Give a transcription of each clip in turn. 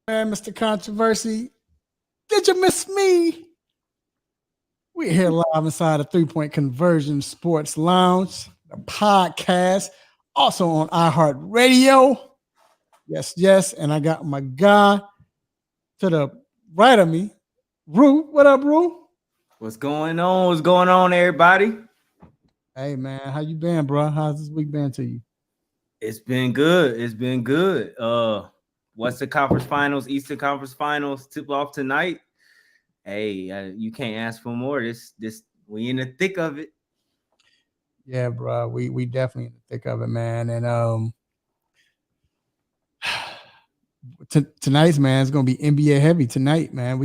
Man, Mr. Controversy, did you miss me? We're here live inside the 3 Point Conversion Sports Lounge, the podcast, also on iHeartRadio. Yes, yes. And I got my guy to the right of me, Rue. What up, Rue? What's going on? What's going on, everybody? Hey, man, how you been, bro? How's this week been to you? It's been good. It's been good. Western Conference Finals, Eastern Conference Finals tip off tonight. Hey, you can't ask for more. This we in the thick of it. Yeah, bro. We definitely in the thick of it, man. And tonight's man is gonna be NBA heavy tonight, man.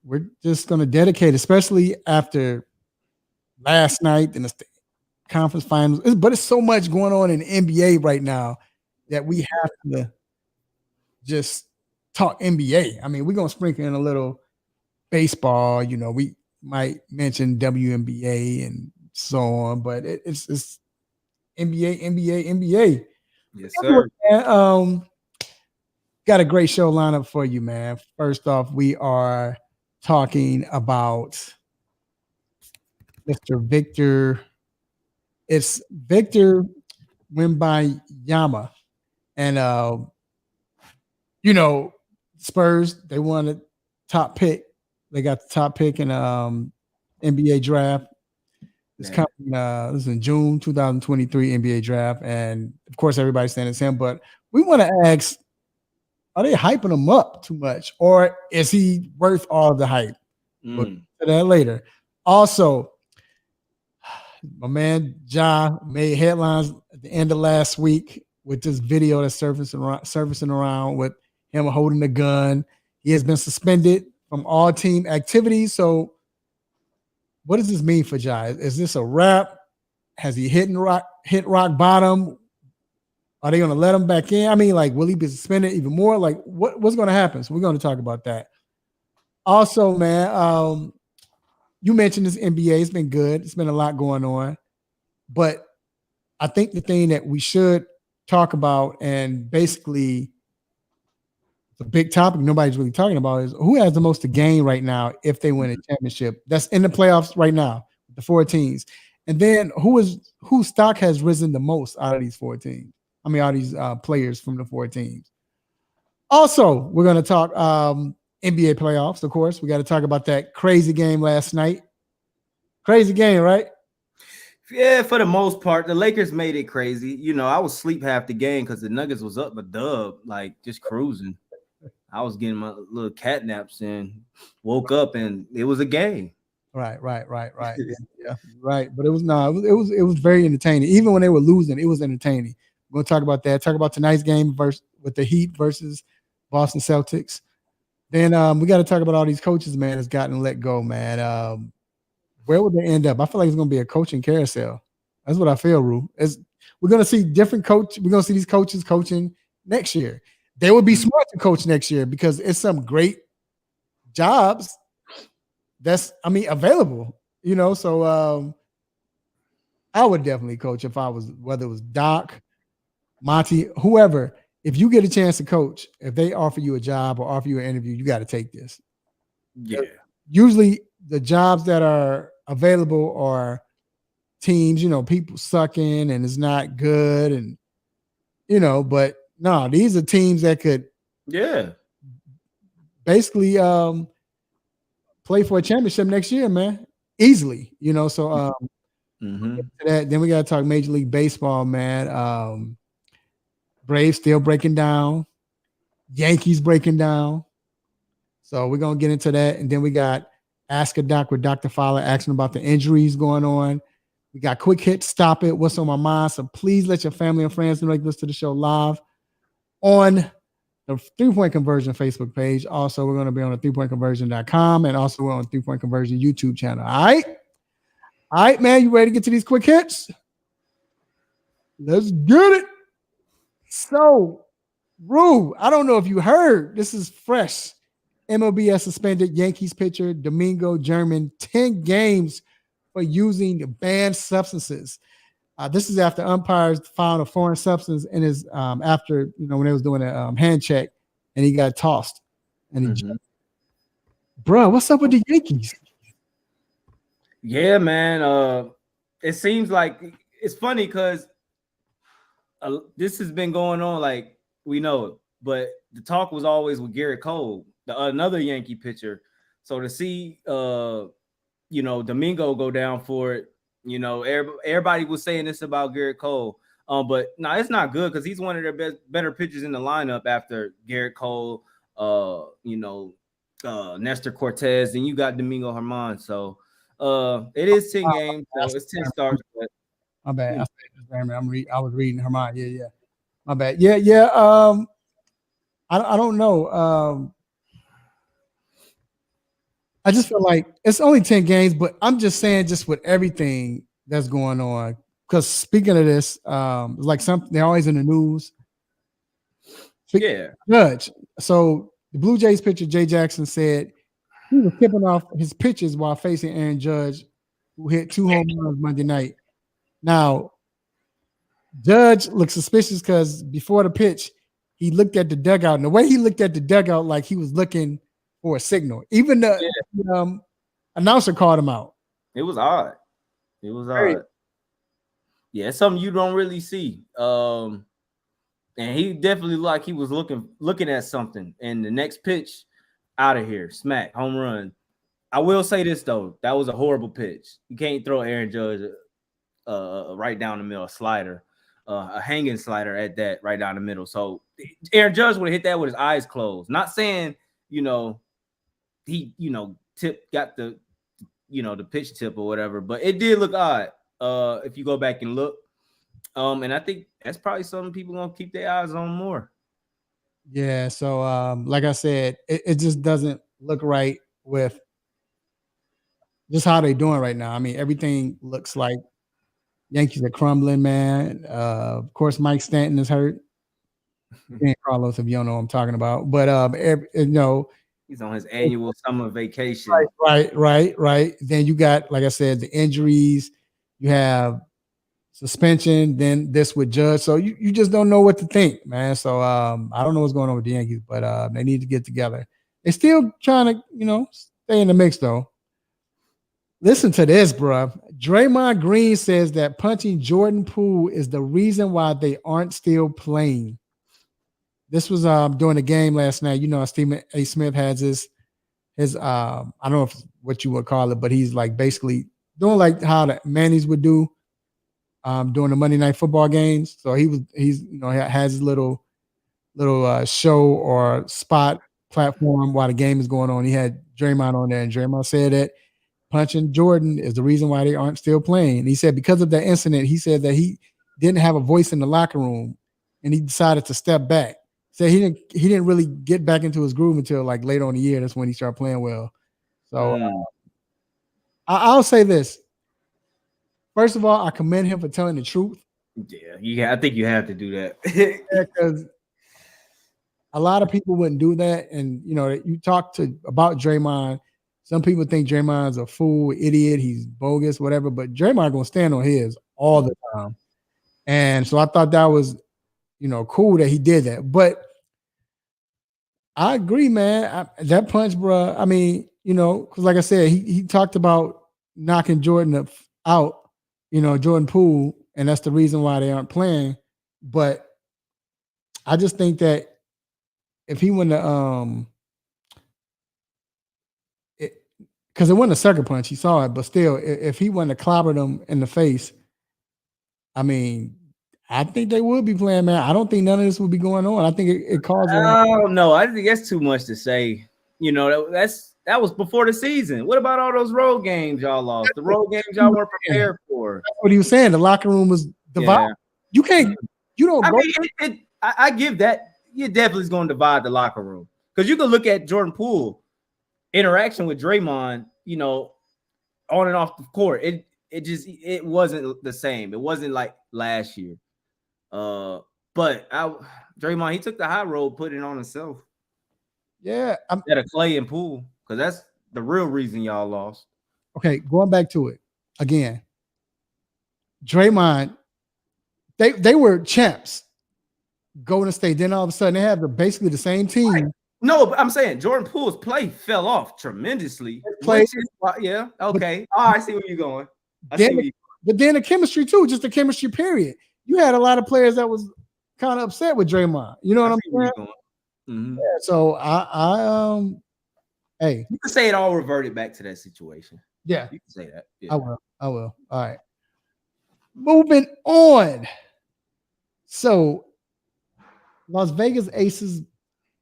We're just gonna dedicate, especially after last night and the conference finals. But it's so much going on in the NBA right now that we have to just talk NBA. I mean, we're gonna sprinkle in a little baseball. You know, we might mention WNBA and so on, but it's NBA, NBA, NBA. Yes, sir. Got a great show lineup for you, man. First off, we are talking about Mr. Victor. It's Victor Wembanyama. And Spurs, they won a top pick. They got the top pick in NBA draft. It's coming this is in June 2023 NBA draft. And of course, everybody's saying it's him, but we want to ask, are they hyping him up too much? Or is he worth all of the hype? We'll get to that later. Also, my man Ja made headlines at the end of last week with this video that's surfacing around with him holding a gun. He has been suspended from all team activities. So what does this mean for Ja? Is this a wrap? Has he hit rock bottom? Are they going to let him back in? I mean, like, will he be suspended even more? Like, what's going to happen? So we're going to talk about that. Also, man, you mentioned this NBA. It's been good. It's been a lot going on. But I think the thing that we should talk about, and basically the big topic nobody's really talking about, is who has the most to gain right now if they win a championship. That's in the playoffs right now, the 4 teams. And then whose stock has risen the most out of these 4 teams? I mean, all these players from the 4 teams. Also, we're going to talk NBA playoffs, of course. We got to talk about that crazy game last night. Crazy game, right? Yeah, for the most part, the Lakers made it crazy. You know, I was asleep half the game because the Nuggets was up a dub, like just cruising. I was getting my little cat naps and woke up and it was a game. Right. Yeah, right. But it was very entertaining. Even when they were losing, it was entertaining. We're gonna talk about that. Talk about tonight's game with the Heat versus Boston Celtics. Then we got to talk about all these coaches, man, that's gotten let go, man. Where would they end up? I feel like it's gonna be a coaching carousel. That's what I feel, Rue. We're gonna see different coach. We're gonna see these coaches coaching next year. They would be smart to coach next year because it's some great jobs that's available. You know, so I would definitely coach if I was, whether it was Doc, Monty, whoever. If you get a chance to coach, if they offer you a job or offer you an interview, you got to take this. Yeah. Usually the jobs that are available are teams, people sucking and it's not good. And, but no, these are teams that could basically play for a championship next year, man. Easily, so then we got to talk Major League Baseball, man. Braves still breaking down. Yankees breaking down. So we're going to get into that. And then we got Ask a Doc with Dr. Fowler asking about the injuries going on. We got Quick Hit, Stop It, What's on My Mind. So please let your family and friends know you listen to the show live on the 3 Point Conversion Facebook page. Also, we're going to be on the 3pointconversion.com and also we're on the 3 Point Conversion YouTube channel. All right? All right, man. You ready to get to these quick hits? Let's get it. So, Rue, I don't know if you heard. This is fresh. MLB has suspended Yankees pitcher Domingo German 10 games for using banned substances. This is after umpires found a foreign substance in his after when they was doing a hand check and he got tossed. And Mhm. bro, what's up with the Yankees? Yeah, man. It seems like it's funny because this has been going on, like we know it, but the talk was always with Garrett Cole, another Yankee pitcher. So to see, Domingo go down for it, everybody was saying this about Garrett Cole. But no, it's not good because he's one of their better pitchers in the lineup after Garrett Cole, Nestor Cortez, and you got Domingo Herman. So it is 10 games, so it's 10 starts, but My bad. you know, I was reading Herman. Yeah. My bad. Yeah. I don't know. I just feel like it's only 10 games, but I'm just saying, just with everything that's going on. Because speaking of this, like they're always in the news. yeah. Judge. So the Blue Jays pitcher Jay Jackson said he was tipping off his pitches while facing Aaron Judge, who hit 2 home runs Monday night. Now, Judge looked suspicious because before the pitch, he looked at the dugout, and the way he looked at the dugout, like he was looking for a signal. Even the announcer called him out. It was odd. It was odd. Yeah, it's something you don't really see. And he definitely looked like he was looking at something. And the next pitch, out of here, smack, home run. I will say this though, that was a horrible pitch. You can't throw Aaron Judge right down the middle, a slider, a hanging slider at that, right down the middle. So Aaron Judge would have hit that with his eyes closed. Not saying he got the the pitch tip or whatever, but it did look odd. If you go back and look, and I think that's probably something people gonna keep their eyes on more. Yeah. So, like I said, it just doesn't look right with just how they're doing right now. I mean, everything looks like Yankees are crumbling, man. Of course, Mike Stanton is hurt. Carlos, if you don't know what I'm talking about, but he's on his annual summer vacation. Right. Then you got, like I said, the injuries. You have suspension. Then this with Judge. So you just don't know what to think, man. So I don't know what's going on with the Yankees, but they need to get together. They're still trying to, stay in the mix though. Listen to this, bro. Draymond Green says that punching Jordan Poole is the reason why they aren't still playing. This was during the game last night. Stephen A. Smith has his I don't know what you would call it, but he's like basically doing like how the Manny's would do during the Monday Night Football games. So he's has his little show or spot platform while the game is going on. He had Draymond on there, and Draymond said that punching Jordan is the reason why they aren't still playing. And he said because of that incident, he said that he didn't have a voice in the locker room, and he decided to step back. So he didn't really get back into his groove until like later on in the year. That's when he started playing well. So I'll say this. First of all, I commend him for telling the truth. Yeah, I think you have to do that. Because a lot of people wouldn't do that. And you talk about Draymond. Some people think Draymond's a fool, idiot, he's bogus, whatever. But Draymond gonna stand on his all the time. And so I thought that was, cool that he did that. But I agree, man. That punch, bro. I mean, because like I said, he talked about knocking Jordan out, Jordan Poole, and that's the reason why they aren't playing. But I just think that if he went to because it wasn't a sucker punch, he saw it, but still, if he went to clobber them in the face, I mean, I think they would be playing, man. I don't think none of this would be going on. I think it caused. I don't know. I think that's too much to say. That was before the season. What about all those road games y'all lost? The road games y'all weren't prepared for. That's what he was saying. The locker room was divided. Yeah. You can't. You don't. I mean, I give that. It definitely is going to divide the locker room because you can look at Jordan Poole interaction with Draymond. On and off the court. It wasn't the same. It wasn't like last year. But Draymond, he took the high road, put it on himself. Yeah, at a Clay and Poole, because that's the real reason y'all lost. Okay, going back to it again. Draymond, they were champs. Golden State. Then all of a sudden they have basically the same team. Right. No, but I'm saying Jordan Poole's play fell off tremendously. Yeah, okay. I see where you're going. But then the chemistry too, just the chemistry period. You had a lot of players that was kind of upset with Draymond. You know what I'm saying? Mm-hmm. Yeah, so hey, you can say it all reverted back to that situation. Yeah, you can say that. Yeah. I will. All right. Moving on. So, Las Vegas Aces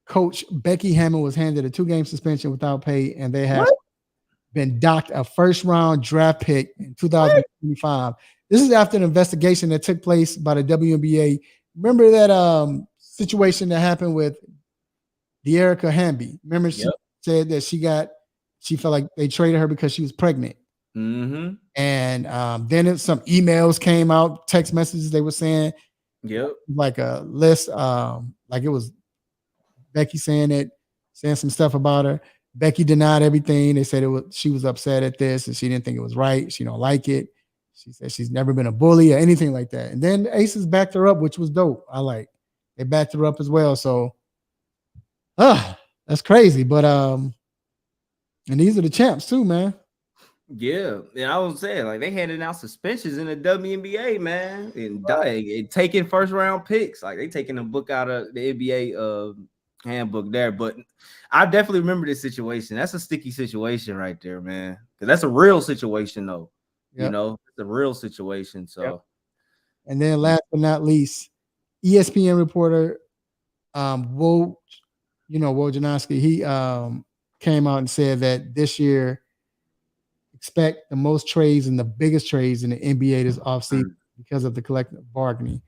coach Becky Hammond was handed a 2-game suspension without pay, and they have been docked a first-round draft pick in 2025. This is after an investigation that took place by the WNBA. Remember that situation that happened with De'Erica Hamby? Remember she said that she felt like they traded her because she was pregnant. Mm-hmm. And then some emails came out, text messages they were saying, like a list, like it was Becky saying some stuff about her. Becky denied everything. They said she was upset at this and she didn't think it was right. She don't like it. She said she's never been a bully or anything like that. And then the Aces backed her up, which was dope. They backed her up as well. So, that's crazy. But and these are the champs too, man. Yeah, and I was saying, like, they handing out suspensions in the WNBA, man, and taking first-round picks. Like, they taking a book out of the NBA handbook there. But I definitely remember this situation. That's a sticky situation right there, man. Because that's a real situation, though. Yep. You know, it's a real situation. So, and then last but not least, ESPN reporter Wojnarowski, he came out and said that this year expect the most trades and the biggest trades in the NBA this offseason because of the collective bargaining.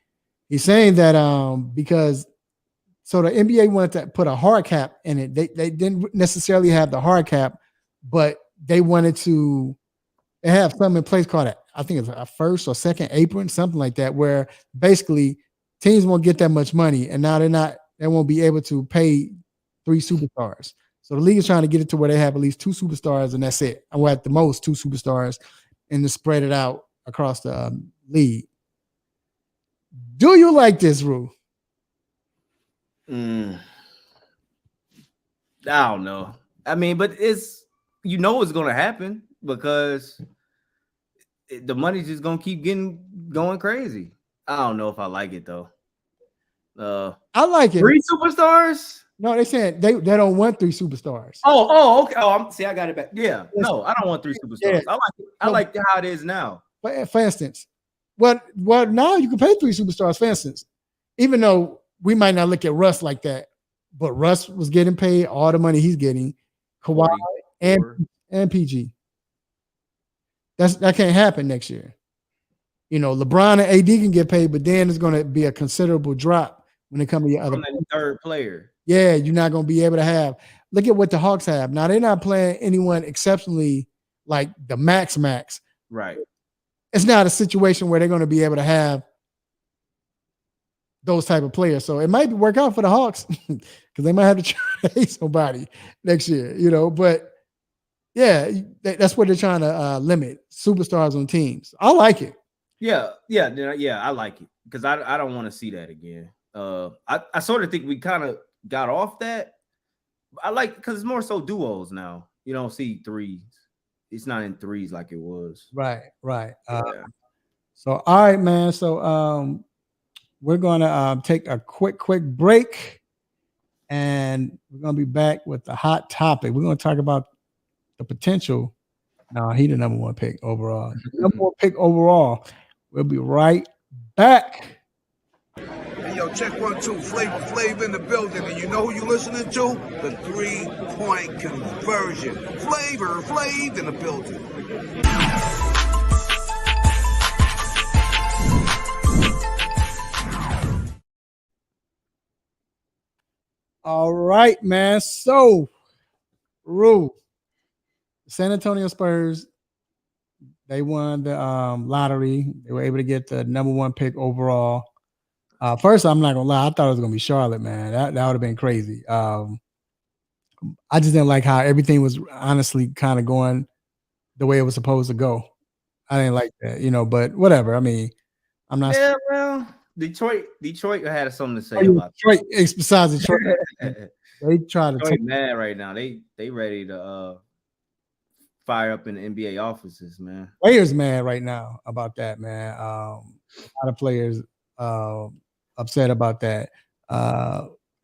He's saying that because the NBA wanted to put a hard cap in it. They didn't necessarily have the hard cap, but they wanted to have something in place called I think it's a first or second apron, something like that, where basically teams won't get that much money, and now they won't be able to pay 3 superstars. So the league is trying to get it to where they have at least 2 superstars, and that's it. Or at the most 2 superstars, and to spread it out across the league. Do you like this rule? I don't know. I mean, but it's it's going to happen because the money's just going to keep going crazy. I don't know if I like it though. I like it. 3 superstars? No, they said they don't want 3 superstars. Oh, okay. Oh, I got it back. Yeah. No, I don't want 3 superstars. Yeah. I like how it is now. For instance, well, now you can pay 3 superstars, for instance, even though we might not look at Russ like that, but Russ was getting paid all the money he's getting, Kawhi and PG. That can't happen next year. LeBron and AD can get paid, but then it's going to be a considerable drop when it comes to your other third player. Yeah, you're not going to be able to have. Look at what the Hawks have. Now, they're not playing anyone exceptionally like the max. Right. It's not a situation where they're going to be able to have those type of players. So it might work out for the Hawks because they might have to trade somebody next year, But, yeah, that's what they're trying to limit, superstars on teams. I like it. Yeah, I like it because I don't want to see that again. I sort of think we kind of got off that. I like because it's more so duos now. You don't see threes. It's not in threes like it was. Right. So all right, man. So we're gonna take a quick break, and we're gonna be back with the hot topic. We're gonna talk about the potential. No, he the number 1 pick overall. Number 1 pick overall. We'll be right back. Hey, yo, check 1, 2. Flav in the building, and you know who you listening to? The 3-point conversion. Flav in the building. All right, man. So, Rue, San Antonio Spurs, they won the lottery. They were able to get the number 1 pick overall. First, I'm not gonna lie, I thought it was gonna be Charlotte, man. That would have been crazy. I just didn't like how everything was honestly kind of going the way it was supposed to go. I didn't like that, but whatever. I mean, I'm not. Yeah, well, Detroit had something to say about Detroit. Besides Detroit, they try to Detroit mad right now. They ready to fire up in the NBA offices, man. Players mad right now about that, man. A lot of players upset about that.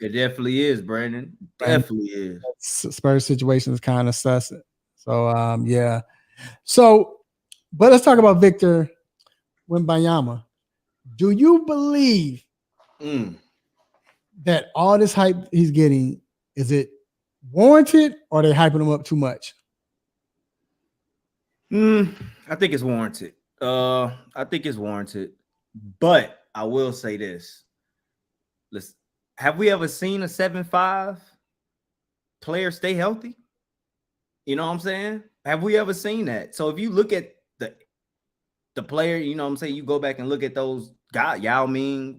It definitely is, Brandon. Definitely is. Spurs situation is kind of sus. So yeah. So, but let's talk about Victor Wembanyama. Do you believe that all this hype he's getting, is it warranted or are they hyping him up too much? I think it's warranted. I think it's warranted. But I will say this. Have we ever seen a 7'5" player stay healthy? You know what I'm saying? Have we ever seen that? So if you look at the player, you know what I'm saying, you go back and look at those guys, Yao Ming,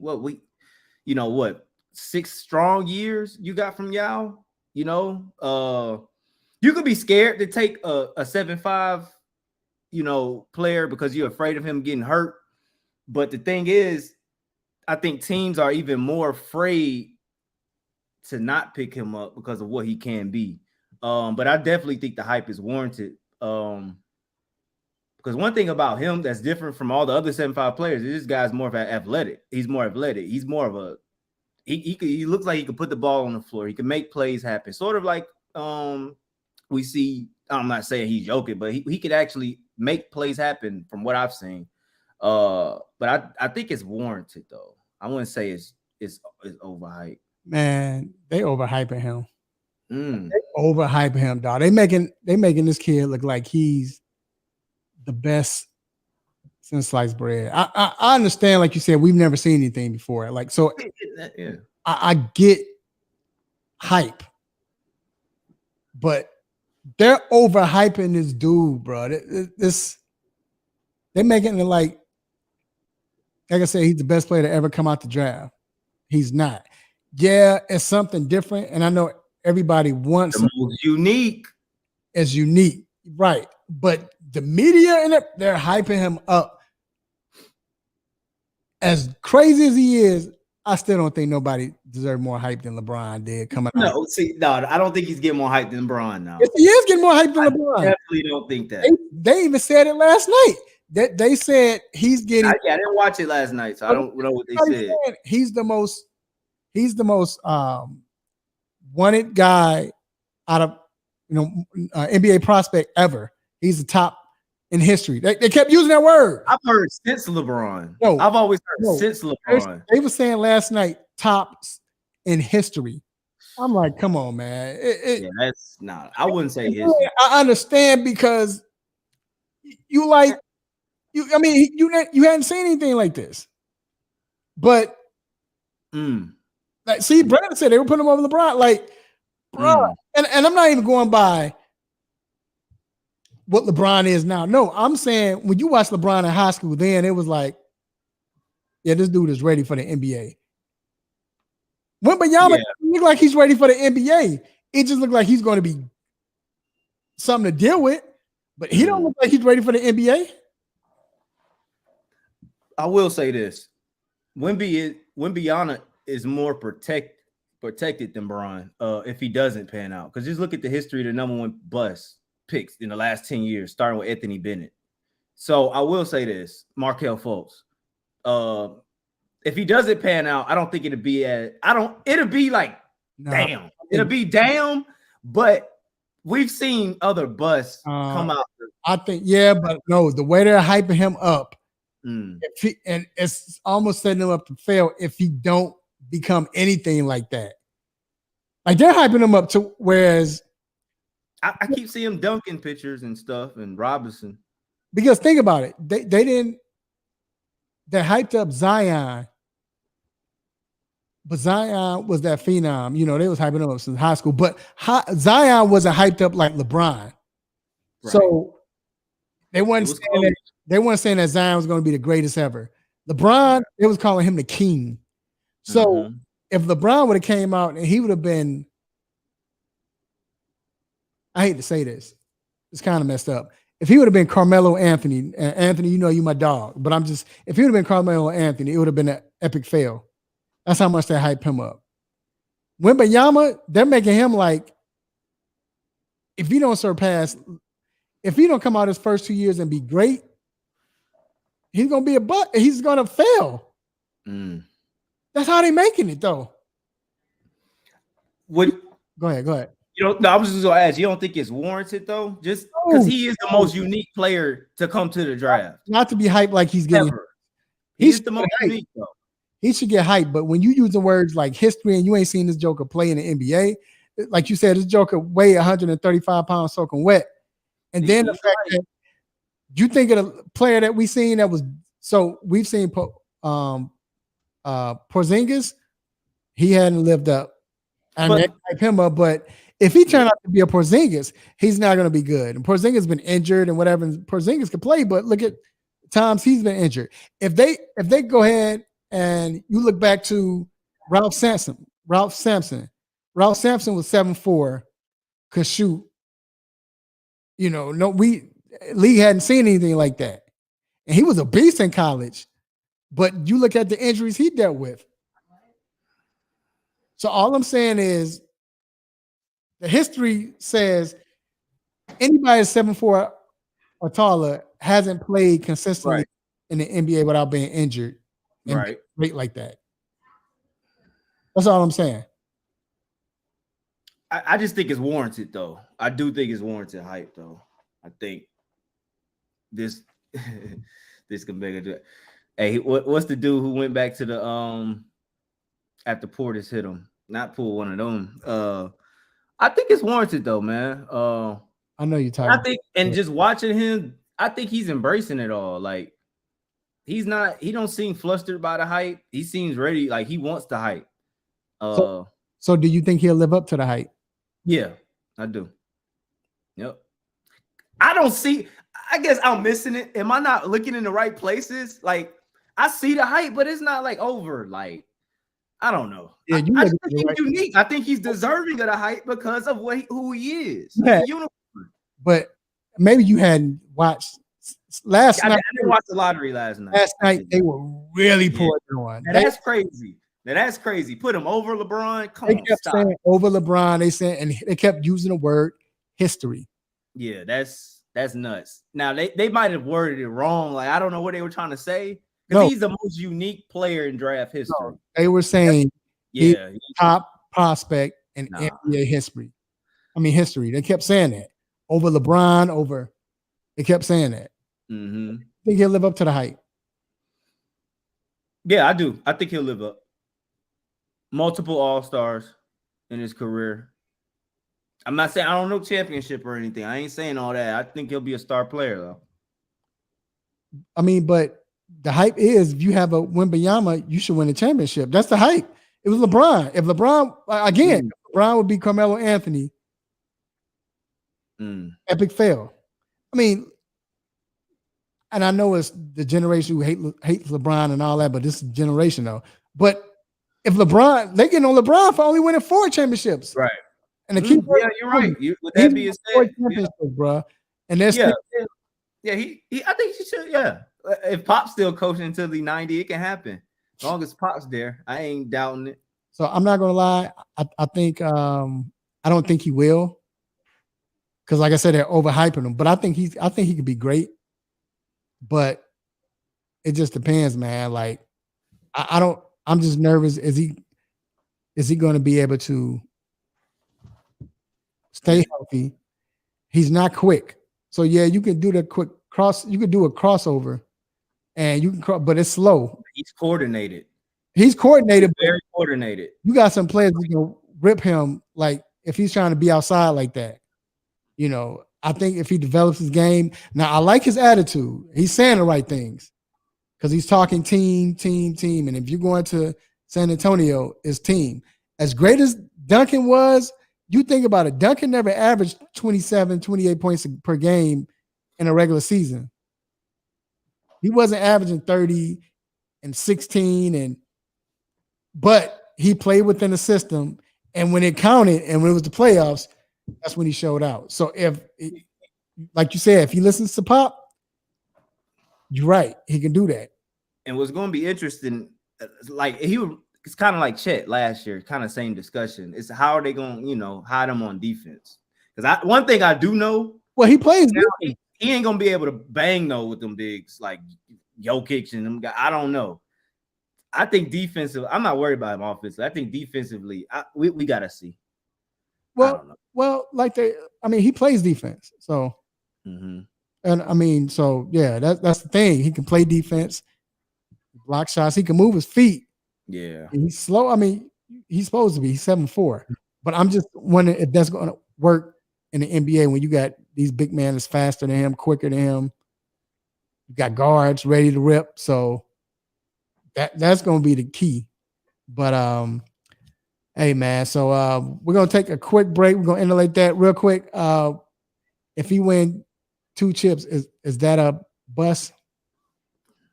6 strong years you got from Yao, you could be scared to take a 7'5", player because you're afraid of him getting hurt. But the thing is, I think teams are even more afraid to not pick him up because of what he can be. But I definitely think the hype is warranted. Because one thing about him that's different from all the other 7'5" players is this guy's more of an athletic. He's more athletic. He's more of a he looks like he could put the ball on the floor. He can make plays happen. Sort of like we see. I'm not saying he's joking, but he could actually make plays happen from what I've seen. But I think it's warranted though. I wouldn't say it's overhyped. Man, they overhyping him. They overhyping him, dog. They making this kid look like he's the best since sliced bread. I understand, like you said, we've never seen anything before. Like, so yeah. I get hype, but they're overhyping this dude, bro. They're making it like I said, he's the best player to ever come out the draft. He's not. Yeah, it's something different, and I know everybody wants the most unique. As unique, right? But the media and they're hyping him up. As crazy as he is, I still don't think nobody deserved more hype than LeBron did coming out. No, I don't think he's getting more hype than LeBron now. Yes, he is getting more hype than LeBron. I definitely don't think that. They even said it last night. That they said he's getting. I didn't watch it last night, so I don't know what they said. He's the most wanted guy out of NBA prospect ever. He's the top in history. They kept using that word. I've heard since LeBron. No, I've always heard since LeBron. They were saying last night tops in history. I'm like, come on, man. That's not. I wouldn't say history. I understand because you hadn't seen anything like this. But like, see, Brandon said they were putting him over LeBron. Like, bro, and I'm not even going by what LeBron is now. No, I'm saying when you watch LeBron in high school, then it was like, yeah, this dude is ready for the NBA. Wembanyama look like he's ready for the NBA. It just looked like he's going to be something to deal with, but he don't look like he's ready for the NBA. I will say this: Wembanyama is more protected than Bron if he doesn't pan out. Because just look at the history of the number one bust picks in the last 10 years, starting with Anthony Bennett. So I will say this, Markelle Fultz. If he doesn't pan out, I don't think it'll be damn. It'll be damn, but we've seen other busts come out. I think, but no, the way they're hyping him up, and it's almost setting him up to fail if he don't become anything like that. Like, they're hyping him up to whereas I keep seeing dunking pictures and stuff and Robinson. Because think about it. They hyped up Zion. But Zion was that phenom. They was hyping him up since high school. But Zion wasn't hyped up like LeBron. Right. So they weren't saying that Zion was going to be the greatest ever. LeBron, they was calling him the king. So if LeBron would have came out and he would have been, I hate to say this, it's kind of messed up. if he would have been Carmelo Anthony, Anthony, you know you my dog, but if he would have been Carmelo Anthony, it would have been an epic fail. That's how much they hype him up. Wembanyama, they're making him like, if he don't come out his first 2 years and be great, he's gonna be he's gonna fail. That's how they making it though. Go ahead. No, I was just gonna ask. You don't think it's warranted though? Just because he is the most unique player to come to the draft. Not to be hyped like he's getting. He's the most unique though. He should get hyped, but when you use the words like history and you ain't seen this Joker play in the NBA, like you said, this Joker weigh 135 pounds soaking wet. And then the fact that you think of the player that we seen that was we've seen Porzingis, he hadn't lived up. And they hype him up, but if he turned out to be a Porzingis, he's not going to be good. And Porzingis has been injured and whatever. And Porzingis can play, but look at times he's been injured. If they go ahead and you look back to Ralph Sampson was 7'4", could shoot. Lee hadn't seen anything like that. And he was a beast in college. But you look at the injuries he dealt with. So all I'm saying is the history says anybody 7'4" or taller hasn't played consistently in the NBA without being injured and great like that. That's all I'm saying. I just think it's warranted though. I do think it's warranted hype though. I think this can make it. Hey, what's the dude who went back to the after Portis hit him? Not pull one of them. I think it's warranted though, man. I know you're talking. Just watching him, I think he's embracing it all. Like he don't seem flustered by the hype. He seems ready, like he wants the hype. So do you think he'll live up to the hype? Yeah, I do. Yep. I guess I'm missing it. Am I not looking in the right places? Like I see the hype, but it's not like over. Like I don't know. Yeah, I think he's unique. I think he's deserving of the hype because of who he is. Yeah. But maybe you hadn't watched last night. I didn't watch the lottery last night. Last night they were really pulling on. That's crazy. That's crazy. Put him over LeBron. They kept saying over LeBron. And they kept using the word history. Yeah, that's nuts. Now they might have worded it wrong. Like I don't know what they were trying to say. Because he's the most unique player in draft history. No, they were saying he's top prospect in NBA history. I mean history. They kept saying that. Over LeBron, they kept saying that. Mm-hmm. I think he'll live up to the hype. Yeah, I do. I think he'll live up. Multiple All-Stars in his career. I'm not saying I don't know championship or anything. I ain't saying all that. I think he'll be a star player, though. I mean, but the hype is if you have a Wembanyama, you should win a championship. That's the hype. It was LeBron. If LeBron, again, LeBron would be Carmelo Anthony. Epic fail. I mean, and I know it's the generation who hates LeBron and all that, but this is generation though. But if LeBron, they getting on LeBron for only winning 4 championships, right? And the key, you're right. Would that be a championships, bro? And that's I think he should. Yeah, if Pop's still coaching until the 90, it can happen. As long as Pop's there, I ain't doubting it. So I'm not gonna lie. I think I don't think he will, because like I said, they're overhyping him. But I think he could be great. But it just depends, man. Like I don't. I'm just nervous. Is he going to be able to stay healthy? He's not quick. So yeah, you can do the quick cross. You could do a crossover, and you can, but it's slow. He's coordinated. Very coordinated. You got some players that can rip him like if he's trying to be outside like that. I think if he develops his game. Now I like his attitude. He's saying the right things. Because he's talking team. And if you're going to San Antonio, it's team. As great as Duncan was, you think about it. Duncan never averaged 27, 28 points per game in a regular season. He wasn't averaging 30 and 16. But he played within the system. And when it counted and when it was the playoffs, that's when he showed out. So if like you said, if he listens to Pop, you're right. He can do that. And what's going to be interesting, like it's kind of like Chet last year, kind of same discussion. It's how are they going to, hide him on defense? Because one thing I do know, well, he plays now, he ain't going to be able to bang though with them bigs like Jokic and them guys. I don't know. I think defensive. I'm not worried about him offensively. I think defensively, we gotta see. Well, like he plays defense, so. And so yeah, that's the thing. He can play defense, block shots. He can move his feet. Yeah, and he's slow. He's supposed to be. He's 7'4". But I'm just wondering if that's going to work in the NBA when you got these big men that's faster than him, quicker than him. You got guards ready to rip. So that's going to be the key. But hey man, so we're gonna take a quick break. We're gonna emulate that real quick. If he win 2 chips, is that a bust?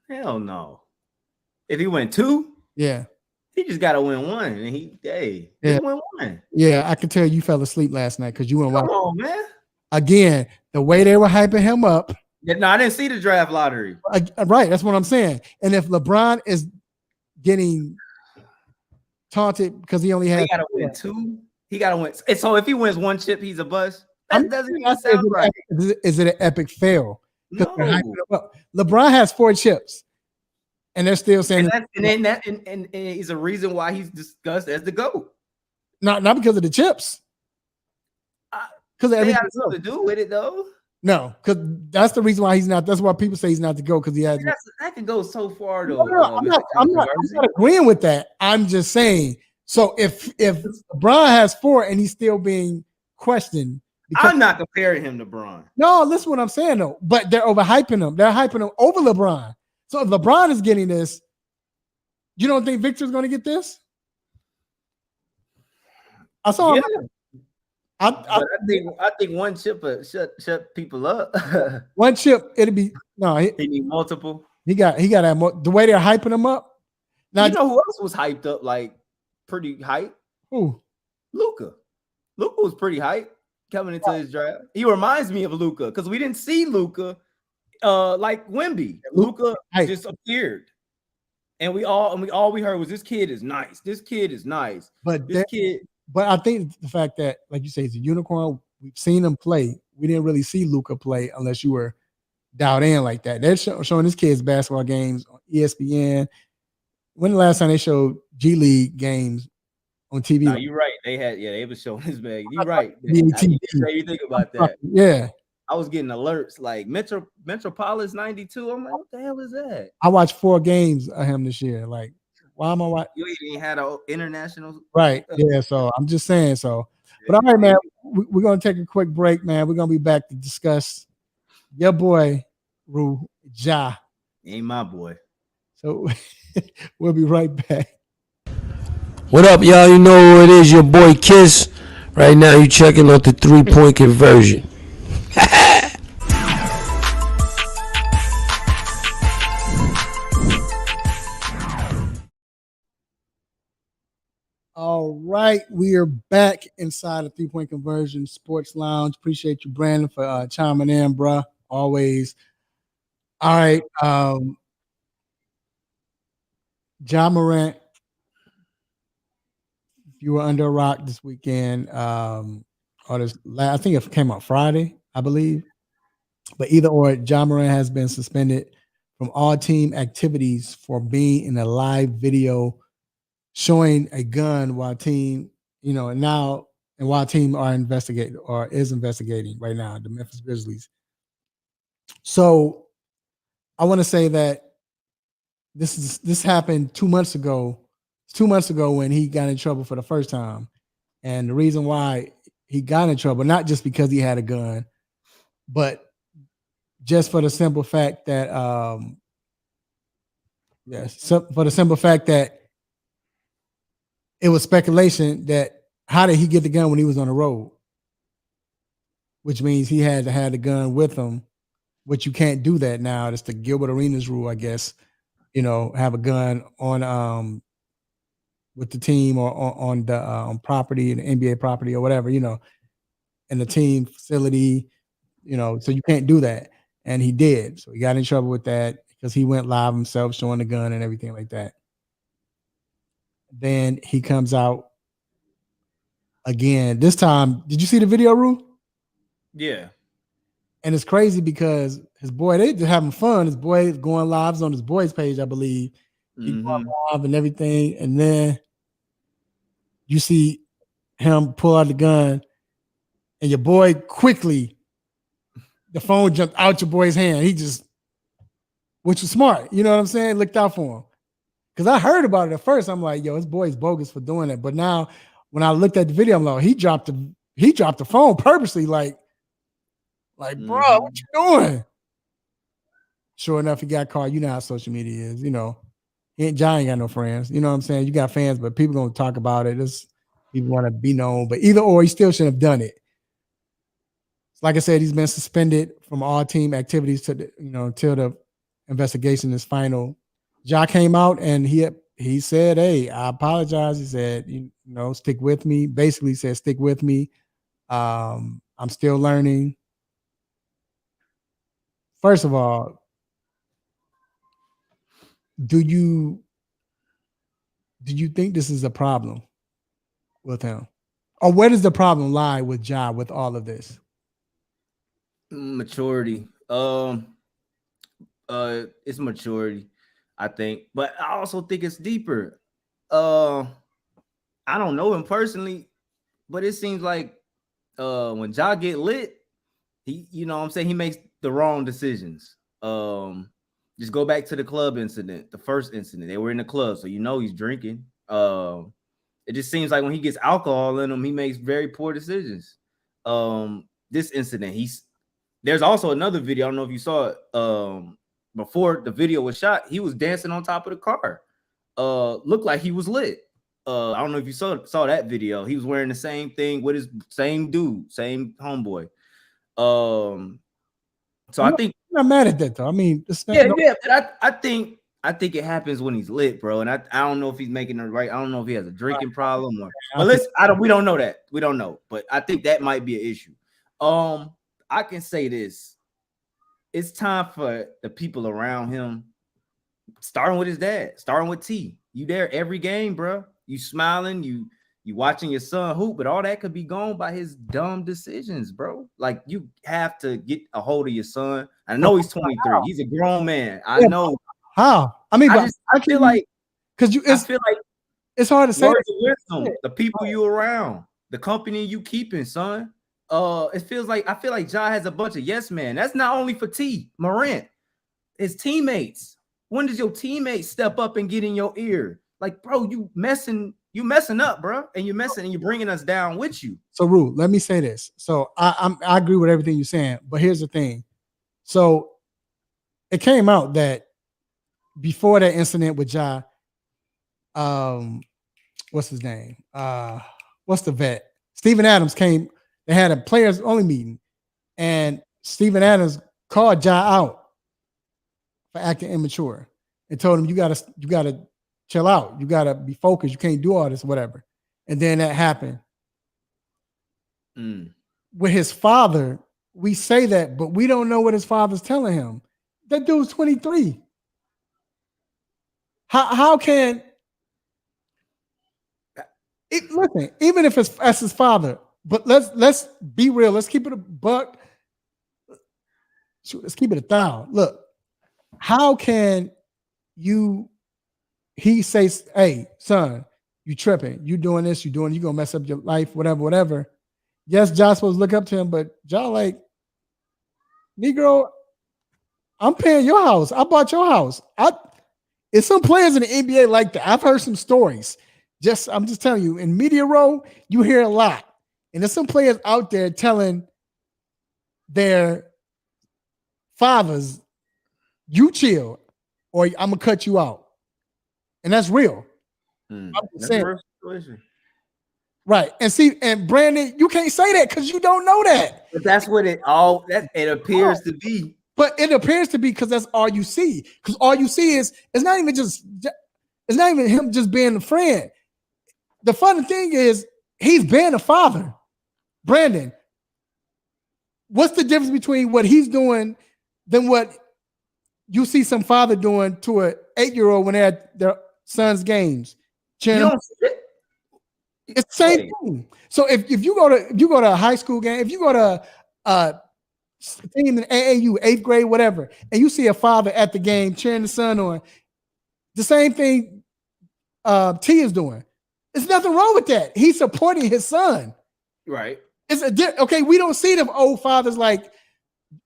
Hell no. If he win 2, yeah, he just gotta win 1, and he win 1. Yeah, I can tell you fell asleep last night because you went. Come on, man. Again, the way they were hyping him up. Yeah, no, I didn't see the draft lottery. Right, that's what I'm saying. And if LeBron is getting taunted because he only had, he gotta win 2. He gotta win. And so if he wins 1 chip, he's a bust. That doesn't even sound right. Is it an epic fail? No. LeBron has 4 chips, and they're still saying and is a reason why he's discussed as the GOAT. Not because of the chips. Because they have something to do with it, though. No, because that's the reason why he's not. That's why people say he's not the GOAT because he has. That can go so far, though. I'm not agreeing with that. I'm just saying. So if LeBron has 4 and he's still being questioned. I'm not comparing him to Bron. No, listen to what I'm saying though. But they're overhyping him. They're hyping him over LeBron. So if LeBron is getting this, you don't think Victor's going to get this? I saw him. I think 1 chip shut people up. 1 chip, it'll be no. He need multiple. He got that more. The way they're hyping him up. Now you know who else was hyped up? Like pretty hype. Who? Luka. Luka was pretty hype coming into his draft. He reminds me of Luka because we didn't see Luka like Wemby. Luka just appeared, and we heard was this kid is nice. This kid is nice. But I think the fact that, like you say, he's a unicorn. We've seen him play. We didn't really see Luka play unless you were dialed in like that. They're showing this kid's basketball games on ESPN. When the last time they showed G League games on TV? No, you're right. They were showing his bag. You're right. You think about that. Yeah. I was getting alerts like Metropolis 92. I'm like, what the hell is that? I watched 4 games of him this year. Like, why am I watching? You ain't had an international. Right. Yeah. So I'm just saying so. But all right, man, we're going to take a quick break, man. We're going to be back to discuss your boy, Ja. Ain't my boy. So we'll be right back. What up, y'all? You know who it is, your boy Kiss. Right now, you checking out the 3-point conversion. All right, we are back inside the 3-point conversion sports lounge. Appreciate you, Brandon, for chiming in, bruh. Always. All right, Ja Morant. You were under a rock this weekend, I think it came out Friday, I believe. But either or, Ja Morant has been suspended from all team activities for being in a live video showing a gun while team, while team are investigating or is investigating right now, the Memphis Grizzlies. So I want to say that this happened 2 months ago. 2 months ago when he got in trouble for the first time. And the reason why he got in trouble, not just because he had a gun, but just for the simple fact that it was speculation that how did he get the gun when he was on the road? Which means he had to have the gun with him, which you can't do that now. It's the Gilbert Arenas rule, I guess. Have a gun on with the team or on the property, the NBA property or whatever, in the team facility, so you can't do that. And he did. So he got in trouble with that because he went live himself showing the gun and everything like that. Then he comes out again. This time, did you see the video, Rue? Yeah. And it's crazy because his boy, they just having fun. His boy is going lives on his boy's page, I believe. He's going live and everything. And then you see him pull out the gun, and your boy quickly, the phone jumped out your boy's hand. He just, which was smart. You know what I'm saying? Looked out for him. Because I heard about it at first. I'm like, yo, his boy's bogus for doing it. But now when I looked at the video, I'm like, he dropped the phone purposely, like, bro, what you doing? Sure enough, he got caught. You know how social media is, Ja ain't got no friends. You know what I'm saying? You got fans, but people gonna talk about it. People want to be known, but either or, he still shouldn't have done it. Like I said, he's been suspended from all team activities until the investigation is final. Ja came out and he said, "Hey, I apologize." He said, stick with me. Basically said, stick with me. I'm still learning. First of all, do you think this is a problem with him? Or where does the problem lie with Ja with all of this? Maturity. It's maturity, I think. But I also think it's deeper. I don't know him personally, but it seems like when Ja get lit, he, he makes the wrong decisions. Just go back to the club incident, the first incident. They were in the club, so he's drinking. It just seems like when he gets alcohol in him, he makes very poor decisions. This incident, there's also another video. I don't know if you saw it. Before the video was shot, he was dancing on top of the car. Looked like he was lit. I don't know if you saw that video. He was wearing the same thing with his same dude, same homeboy. So I think I'm not mad at that though. I mean, but I think it happens when he's lit, bro. And I don't know if he's making it right. I don't know if he has a drinking problem we don't know that. We don't know, but I think that might be an issue. I can say this. It's time for the people around him, starting with his dad, starting with T. You there every game, bro. You smiling, you watching your son hoop, but all that could be gone by his dumb decisions, bro. Like, you have to get a hold of your son. I know he's 23. He's a grown man. I know. How? I mean, I feel like it's hard to say. Words of wisdom, the people you around, the company you keeping, son. I feel like Ja has a bunch of yes men. That's not only for T Morant, his teammates. When does your teammates step up and get in your ear? Like, bro, you messing up, bro, and you're bringing us down with you. So, Rue, let me say this. So, I agree with everything you're saying, but here's the thing. So, it came out that before that incident with Ja, what's his name? What's the vet? Steven Adams came. They had a players only meeting, and Steven Adams called Ja out for acting immature and told him, you gotta chill out. You gotta be focused. You can't do all this, whatever. And then that happened. With his father, we say that, but we don't know what his father's telling him. That dude's 23. How can it, listen, even if it's his father, but let's be real. Let's keep it a buck. Let's keep it 1,000. Look, how can he says, "Hey, son, you tripping. You doing this, you gonna mess up your life, whatever." Yes, Josh supposed to look up to him, but Josh like, Negro, I'm paying your house. I bought your house. It's some players in the NBA like that. I've heard some stories. I'm just telling you, in media row, you hear a lot. And there's some players out there telling their fathers, you chill, or I'm gonna cut you out. And that's real. I'm saying, right. And Brandon, you can't say that because you don't know that. But that's what it appears to be. But it appears to be because that's all you see. Because all you see is it's not even him just being a friend. The funny thing is he's being a father. Brandon, What's the difference between what he's doing than what you see some father doing to an 8-year-old when they're at their son's games? You don't see it. It's the same thing. So if you go to a high school game, if you go to a team in AAU, 8th grade, whatever, and you see a father at the game cheering the son on, the same thing T is doing. There's nothing wrong with that. He's supporting his son. Right. Okay, we don't see them old fathers like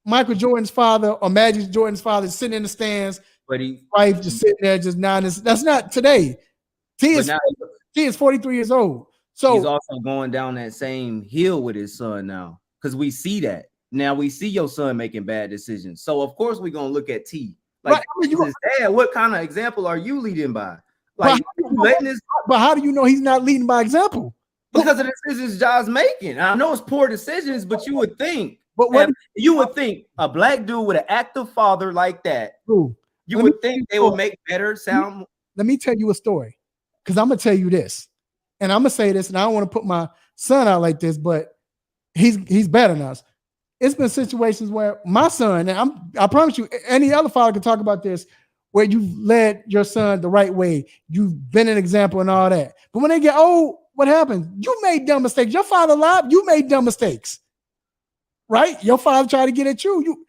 Michael Jordan's father or Magic Jordan's father sitting in the stands, but his wife just sitting there just nodding. That's not today. T is 43 years old. So he's also going down that same hill with his son now, because we see that. Now we see your son making bad decisions. So of course we're gonna look at T. Like, right. Dad, what kind of example are you leading by? Like, but how do you know he's not leading by example? Because of the decisions Ja's making. I know it's poor decisions, but you would think, a black dude with an active father like that, you would think they would make better sound. Let me tell you a story, because I'm gonna tell you this, and I'm gonna say this, and I don't want to put my son out like this, but he's better than us. It's been situations where my son, and I promise you, any other father can talk about this, where you've led your son the right way, you've been an example and all that. But when they get old, what happens? You made dumb mistakes. Your father lied. You made dumb mistakes, right? Your father tried to get at you.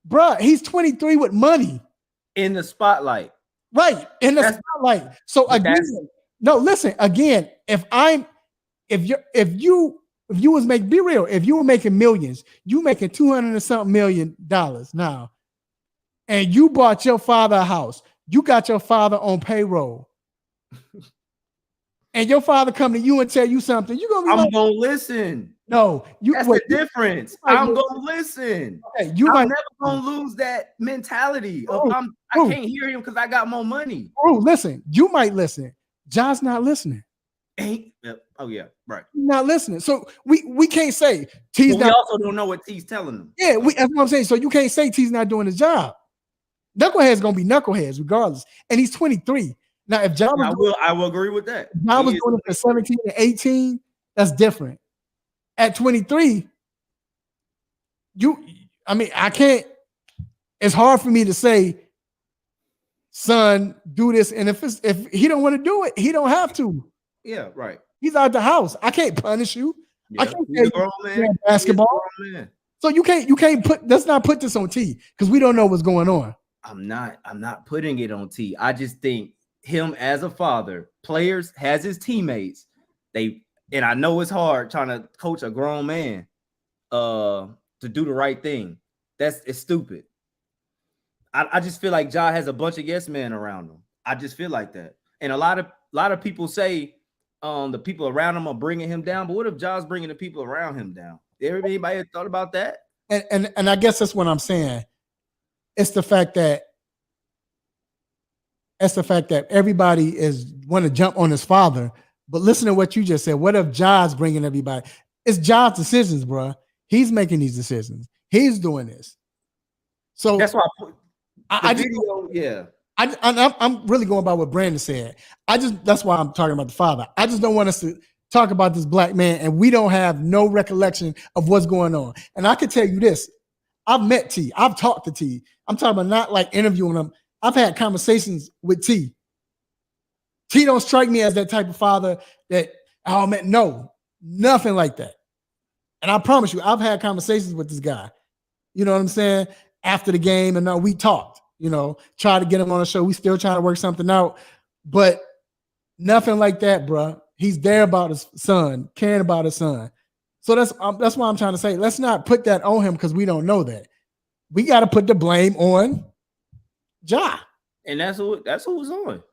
Bruh, he's 23 with money in the spotlight, right? In the spotlight. So again, no, listen. Again, if you was making, be real, if you were making millions, you making $200 and something million now, and you bought your father a house, you got your father on payroll, and your father come to you and tell you something, you're gonna be I'm gonna listen. No, that's the difference. I'm gonna listen. Okay, I'm never gonna lose that mentality of I can't hear him because I got more money. Oh, listen, you might listen. John's not listening. Oh yeah, right. Not listening. So we can't say T's. We also don't know what T's telling them. Yeah, that's what I'm saying. So you can't say T's not doing his job. Knucklehead's gonna be knuckleheads regardless, and he's 23. Now, if John I will agree with that. If John was doing it for 17 and 18, that's different. At 23, I can't. It's hard for me to say, son, do this, and if he don't want to do it, he don't have to. Yeah, right. He's out the house. I can't punish you. Yeah, I can't say you basketball. So you can't put. Let's not put this on T, because we don't know what's going on. I'm not putting it on T. I just think him as a father, players has his teammates. And I know it's hard trying to coach a grown man to do the right thing. It's stupid. I just feel like Ja has a bunch of yes men around him. I just feel like that. And a lot of people say the people around him are bringing him down. But what if Ja's bringing the people around him down? Anybody thought about that? And I guess that's what I'm saying. It's the fact that everybody is want to jump on his father. But listen to what you just said. What if Ja's bringing everybody? It's Ja's decisions, bro. He's making these decisions. He's doing this. So that's why I'm really going by what Brandon said. That's why I'm talking about the father. I just don't want us to talk about this black man and we don't have no recollection of what's going on. And I can tell you this. I've met T. I've talked to T. I'm talking about not like interviewing him. I've had conversations with T. T don't strike me as that type of father that, oh man, no, nothing like that. And I promise you, I've had conversations with this guy. You know what I'm saying? After the game, and we talked, try to get him on the show. We still trying to work something out, but nothing like that, bro. He's there about his son, caring about his son. So that's why I'm trying to say, let's not put that on him because we don't know that. We got to put the blame on Ja. And that's who was on.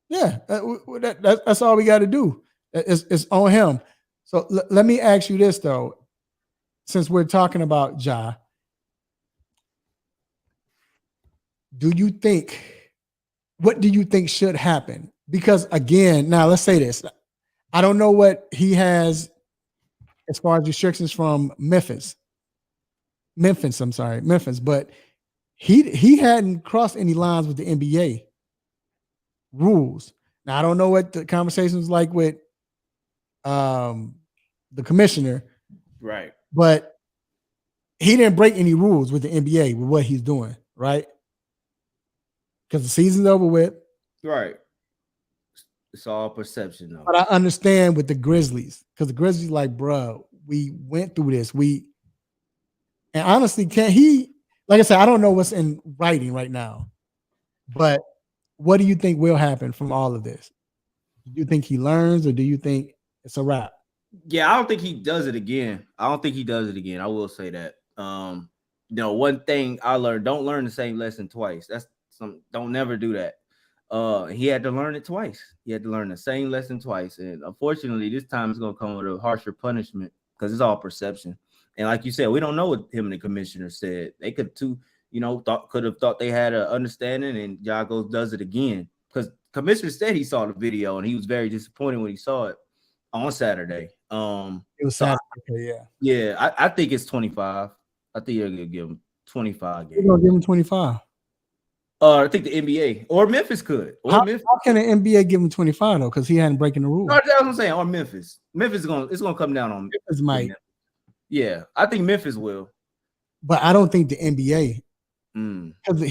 Yeah, that's all we got to do. It's on him. So let me ask you this, though, since we're talking about Ja. What do you think should happen? Because again, now let's say this. I don't know what he has as far as restrictions from Memphis, but he hadn't crossed any lines with the NBA rules. Now I don't know what the conversation was like with the commissioner, right? But he didn't break any rules with the NBA with what he's doing, right? Because the season's over with. Right. It's all perception, though. But I understand with the Grizzlies, because the Grizzlies, like, bro, we went through this. And honestly, like I said, I don't know what's in writing right now, but what do you think will happen from all of this? Do you think he learns, or do you think it's a wrap? Yeah, I don't think he does it again. I will say that. One thing I learned: don't learn the same lesson twice. Don't never do that. He had to learn it twice. He had to learn the same lesson twice, and unfortunately, this time it's gonna come with a harsher punishment because it's all perception. And like you said, we don't know what him and the commissioner said. They could could have thought they had an understanding, and Ja does it again because commissioner said he saw the video and he was very disappointed when he saw it on Saturday. It was Saturday, yeah. Yeah, I think it's 25. I think you're gonna give him 25 games. You're gonna give him 25. I think the NBA or Memphis could. How can the NBA give him 25 though? Because he hadn't breaking the rules. No, that's what I'm saying. Or Memphis. It's gonna come down on Memphis might. Yeah, I think Memphis will. But I don't think the NBA. Because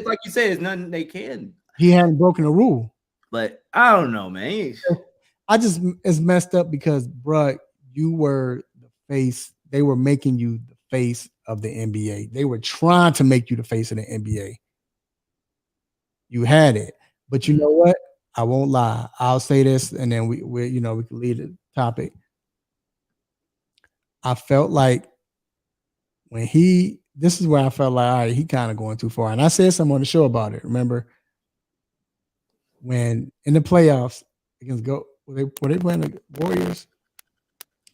like you said, it's nothing they can. He hadn't broken a rule. But I don't know, man. It's messed up because, bro, you were the face. They were making you the face of the NBA. They were trying to make you the face of the NBA. You had it, but you know what? I won't lie. I'll say this, and then we can lead the topic. I felt like this is where I felt like, all right, he kind of going too far. And I said something on the show about it. Remember when in the playoffs against were they playing the Warriors?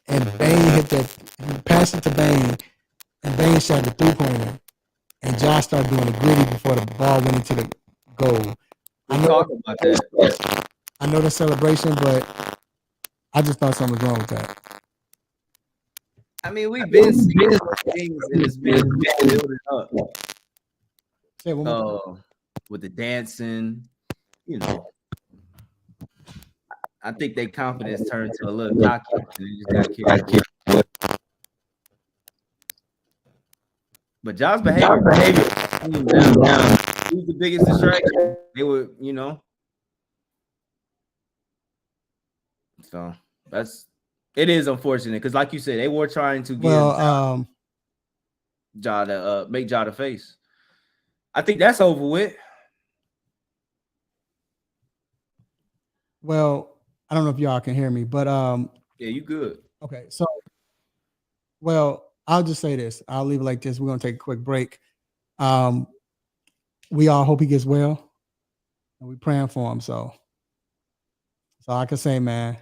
And Bane he passed it to Bane, and Bane shot the 3-pointer, and Josh started doing the gritty before the ball went into the goal. I know about that. I know the celebration, but I just thought something was wrong with that. I mean, we've been seeing things and it's been building up. With the dancing, I think their confidence turned to a little cocky and they just got carried. But Josh's behavior down. He was the biggest distraction. They were, So it is unfortunate because, like you said, they were trying to get Ja to make Ja the face. I think that's over with. Well, I don't know if y'all can hear me, but yeah, you good. Okay, so I'll just say this. I'll leave it like this. We're gonna take a quick break. We all hope he gets well, and we're praying for him. So that's all I can say, man.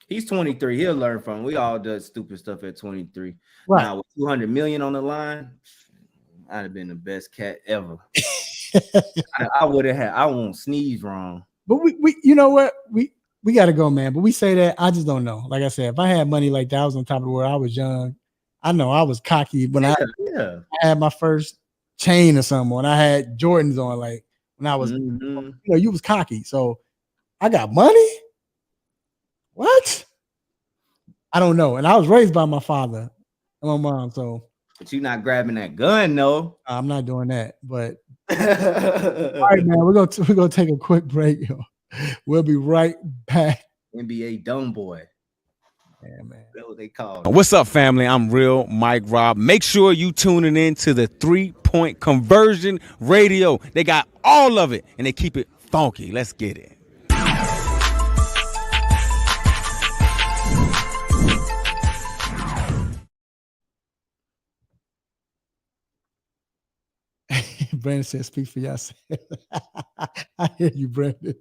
He's 23. He'll learn from him. We all do stupid stuff at 23. Right. Now with 200 million on the line, I'd have been the best cat ever. I would have had. I won't sneeze wrong. But we you know what? We got to go, man. But we say that. I just don't know. Like I said, if I had money like that, I was on top of the world. I was young. I know I was cocky when I had my first chain or something. When I had Jordans on, like when I was, you was cocky. So I got money. What? I don't know. And I was raised by my father and my mom. So, but you're not grabbing that gun, no. I'm not doing that. But all right, man. We're gonna take a quick break. Yo. We'll be right back. NBA dumb boy. Yeah, man. That's what they call it. What's up, family? I'm Real Mike Rob. Make sure you tuning in to the 3-Point Conversion Radio. They got all of it, and they keep it funky. Let's get it. Brandon said, speak for yourself. I hear you, Brandon.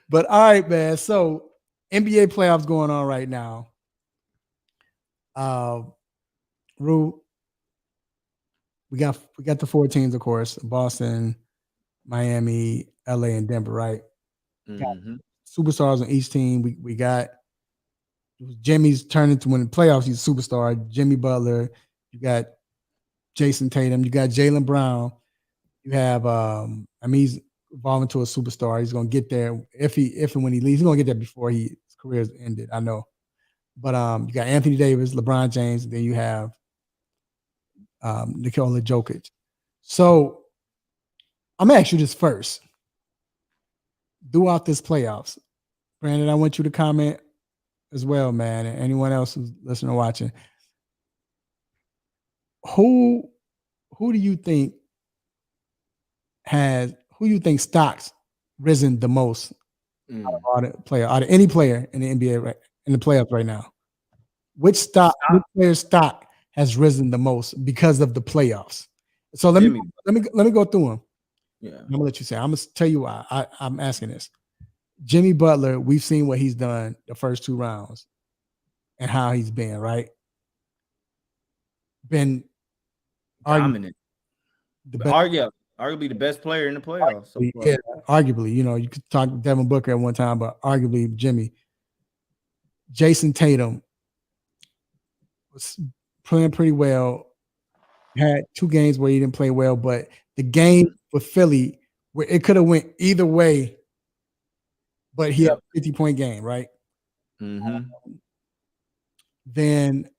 But all right, man. So NBA playoffs going on right now. Rue, we got the 4 teams, of course: Boston, Miami, LA, and Denver. Right? Superstars on each team. We got Jimmy's turning to win the playoffs. He's a superstar. Jimmy Butler. You got Jason Tatum. You got Jaylen Brown. You have he's evolving to a superstar. He's gonna get there if and when he leaves. He's gonna get there before his career is ended. I know. But you got Anthony Davis, LeBron James, and then you have Nikola Jokic. So I'm gonna ask you this first. Throughout this playoffs, Brandon, I want you to comment as well, man, and anyone else who's listening or watching. Who do you think stocks risen the most out of any player in the NBA in the playoffs right now? Which player's stock has risen the most because of the playoffs? So let me go through them. Yeah, I'm gonna let you say. I'm gonna tell you why I'm asking this. Jimmy Butler, we've seen what he's done the first 2 rounds and how he's been, right? Been dominant. The best, Arguably the best player in the playoffs. So far. yeah, arguably. You could talk Devin Booker at one time, but arguably Jimmy. Jason Tatum was playing pretty well. Had 2 games where he didn't play well, but the game with Philly, where it could have went either way, but he had a 50-point game, right? Mm-hmm. Then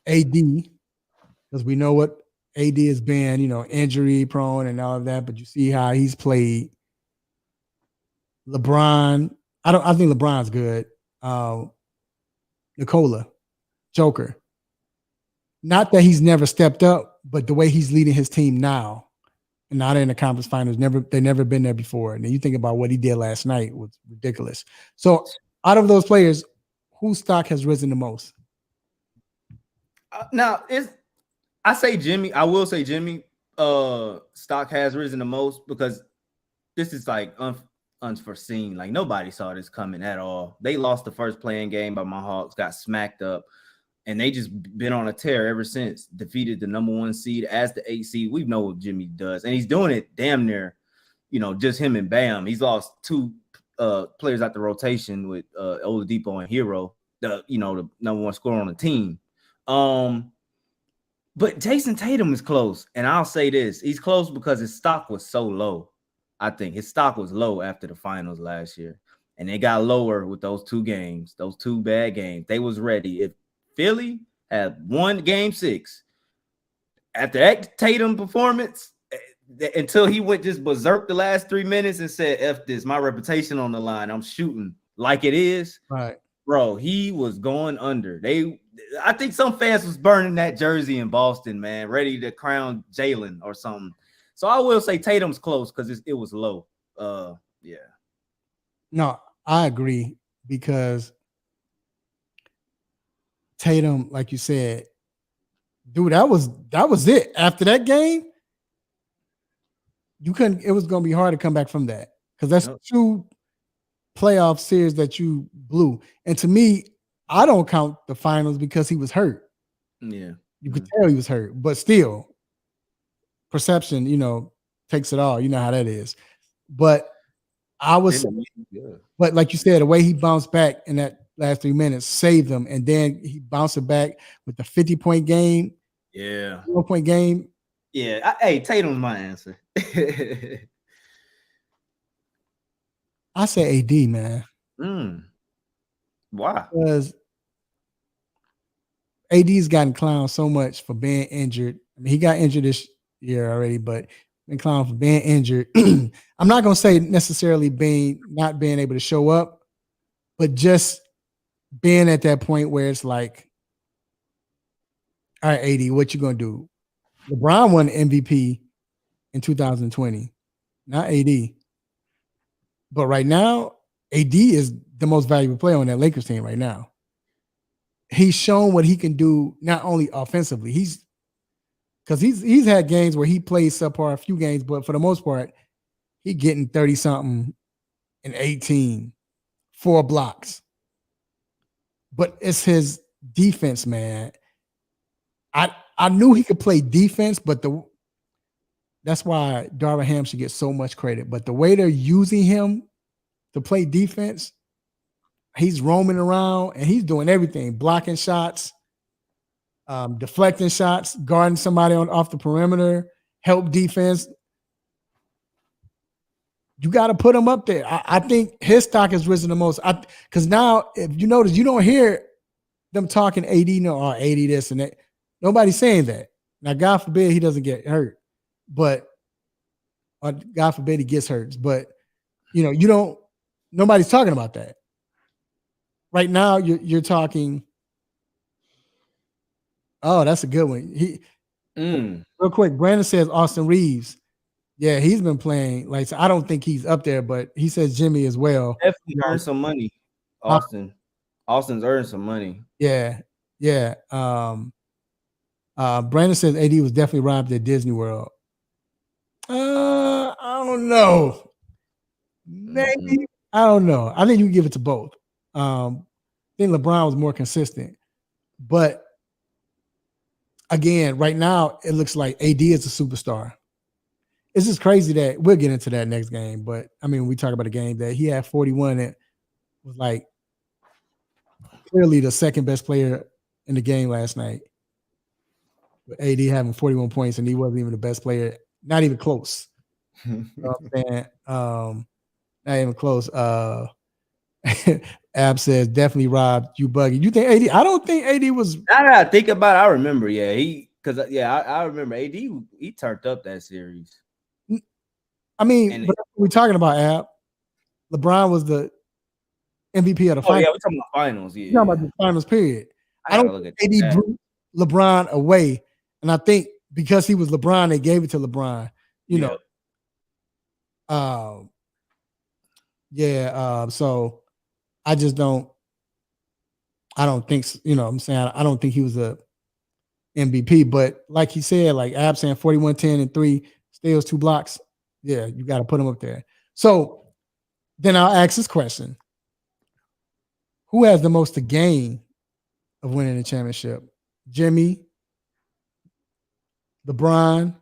AD, because we know what AD has been, injury prone and all of that, but you see how he's played. LeBron, I think LeBron's good. Nikola, Joker. Not that he's never stepped up, but the way he's leading his team now, and now they're in the conference finals, they've never been there before. And then you think about what he did last night was ridiculous. So out of those players, whose stock has risen the most? Now, I say Jimmy. I will say Jimmy. Stock has risen the most because this is like unforeseen. Like nobody saw this coming at all. They lost the first playing game by my Hawks, got smacked up, and they just been on a tear ever since. Defeated the number 1 seed as the 8 seed. We know what Jimmy does, and he's doing it damn near, just him and Bam. He's lost 2 players out the rotation with Oladipo and Hero, the number 1 scorer on the team. But Jason Tatum is close, and I'll say this: he's close because his stock was so low. I think his stock was low after the finals last year, and it got lower with those 2 games, those 2 bad games. They was ready. If Philly had won Game 6 after that Tatum performance, until he went just berserk the last 3 minutes and said, "F this, my reputation on the line. I'm shooting like it is." Right. Bro, he was going under. I think some fans was burning that jersey in Boston, man, ready to crown Jalen or something. So I will say Tatum's close because it was low. Yeah. No, I agree because Tatum, like you said, dude, that was it. After that game, it was going to be hard to come back from that because that's 2 playoff series that you blew. And to me, I don't count the finals because he was hurt. Yeah. You could tell he was hurt, but still, perception, takes it all. You know how that is. But but like you said, the way he bounced back in that last 3 minutes saved them, and then he bounced it back with the 50-point game. Yeah. 1-point game. Yeah. Hey, Tatum's my answer. I say AD, man. Why? Because AD's gotten clowned so much for being injured. I mean, he got injured this year already, but been clowned for being injured. I'm not going to say necessarily not being able to show up, but just being at that point where it's like, all right, AD, what you going to do? LeBron won MVP in 2020, not AD. But right now, AD is the most valuable player on that Lakers team right now. He's shown what he can do, not only offensively. He's had games where he plays subpar a few games, but for the most part, he getting 30-something and 18, 4 blocks. But it's his defense, man. I knew he could play defense, but that's why Darvin Ham should get so much credit. But the way they're using him to play defense, he's roaming around and he's doing everything, blocking shots, deflecting shots, guarding somebody off the perimeter, help defense. you got to put him up there. I think his stock has risen the most. Because now, if you notice, you don't hear them talking AD, no, 80 this and that. Nobody's saying that. Now, God forbid he doesn't get hurt, but or God forbid he gets hurt. But nobody's talking about that. Right now, you're talking. Oh, that's a good one. Real quick, Brandon says Austin Reeves. Yeah, he's been playing. Like, so I don't think he's up there, but he says Jimmy as well. Definitely earned some money. Austin's earned some money. Yeah. Brandon says AD was definitely robbed at Disney World. I don't know. Maybe. I don't know. I think you can give it to both. I think LeBron was more consistent. But again, right now, it looks like AD is a superstar. It's just crazy that we'll get into that next game. But I mean, we talk about a game that he had 41 that was like clearly the second best player in the game last night. With AD having 41 points and he wasn't even the best player, not even close. You know what I'm saying? Not even close. Ab says definitely robbed you, Buggy. You think AD? I don't think AD was. Now that I think about it, I remember. Yeah, I remember AD. He turned up that series. I mean, but we're talking about Ab. LeBron was the MVP of the finals. Yeah, we're talking about finals. Yeah, we're talking about the finals period. I don't think AD blew LeBron away, and I think because he was LeBron, they gave it to LeBron. So I just don't. I don't think I'm saying I don't think he was a MVP, but like he said, like Ab saying 41, 10, and 3 steals, 2 blocks. Yeah, you got to put him up there. So then I'll ask this question: who has the most to gain of winning the championship? Jimmy, LeBron.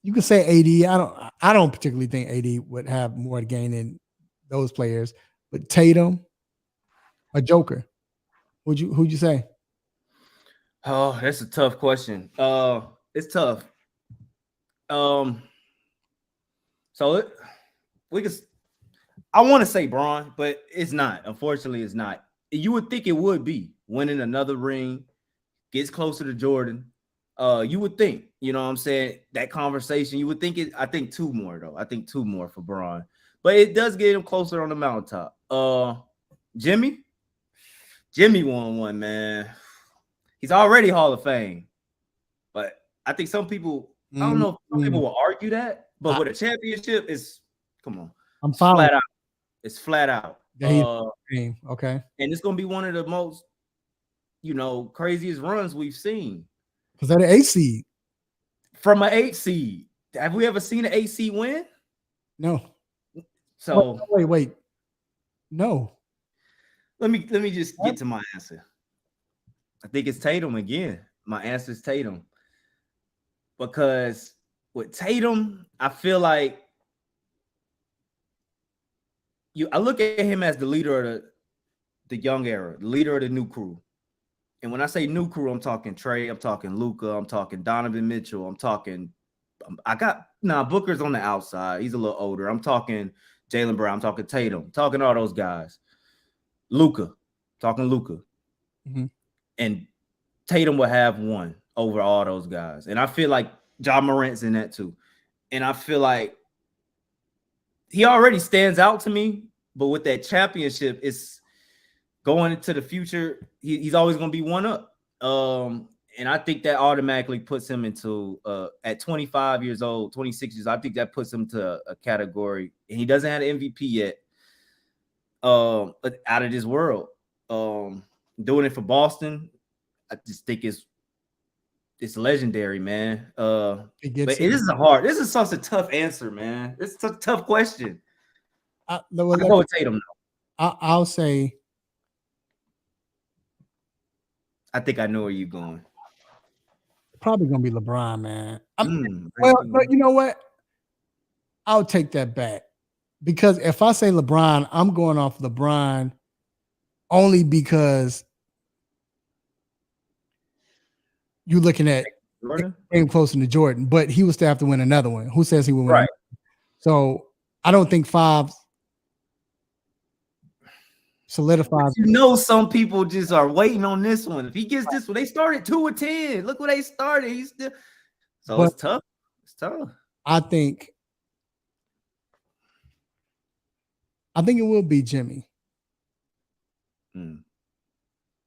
You can say AD. I don't particularly think AD would have more to gain than those players, but Tatum, a Joker. Who'd you say? Oh, that's a tough question. It's tough. I want to say Bron, but it's not. Unfortunately, it's not. You would think it would be winning another ring, gets closer to Jordan. You would think, you know what I'm saying, that conversation, you would think it. I think 2 more, though. I think 2 more for Bron. But it does get him closer on the mountaintop. Jimmy won one, man. He's already Hall of Fame. But I think some people, I don't know if some people will argue that, but with a championship, come on. I'm flat out. It's flat out. Okay. And it's gonna be one of the most, craziest runs we've seen. Because they're the 8 seed. From an 8 seed. Have we ever seen an 8 seed win? No. So wait. No. Let me just get to my answer. I think it's Tatum again. My answer is Tatum. Because with Tatum, I feel like I look at him as the leader of the young era, the leader of the new crew. And when I say new crew, I'm talking Trey, I'm talking Luka, I'm talking Donovan Mitchell, Booker's on the outside. He's a little older. I'm talking Jaylen Brown, I'm talking Tatum, I'm talking all those guys. Luka. Mm-hmm. And Tatum will have one over all those guys. And I feel like Ja Morant's in that too. And I feel like he already stands out to me, but with that championship, it's going into the future. He's always going to be one up. And I think that automatically puts him into at 25 years old, 26 years, I think that puts him to a category. And he doesn't have an MVP yet. Out of this world. Doing it for Boston, I just think it's legendary, man. This is such a tough answer, man. It's a tough question. I'll go with Tatum. I'll say. I think I know where you're going. Probably gonna be LeBron, man. But you know what? I'll take that back because if I say LeBron, I'm going off LeBron only because you're looking at getting closer to Jordan, but he would still have to win another one. Who says he will win? Right. So I don't think 5 solidifies. Some people just are waiting on this one. If he gets this one, they started 2-10. Look where they started. He's still so it's tough. It's tough. I think it will be Jimmy.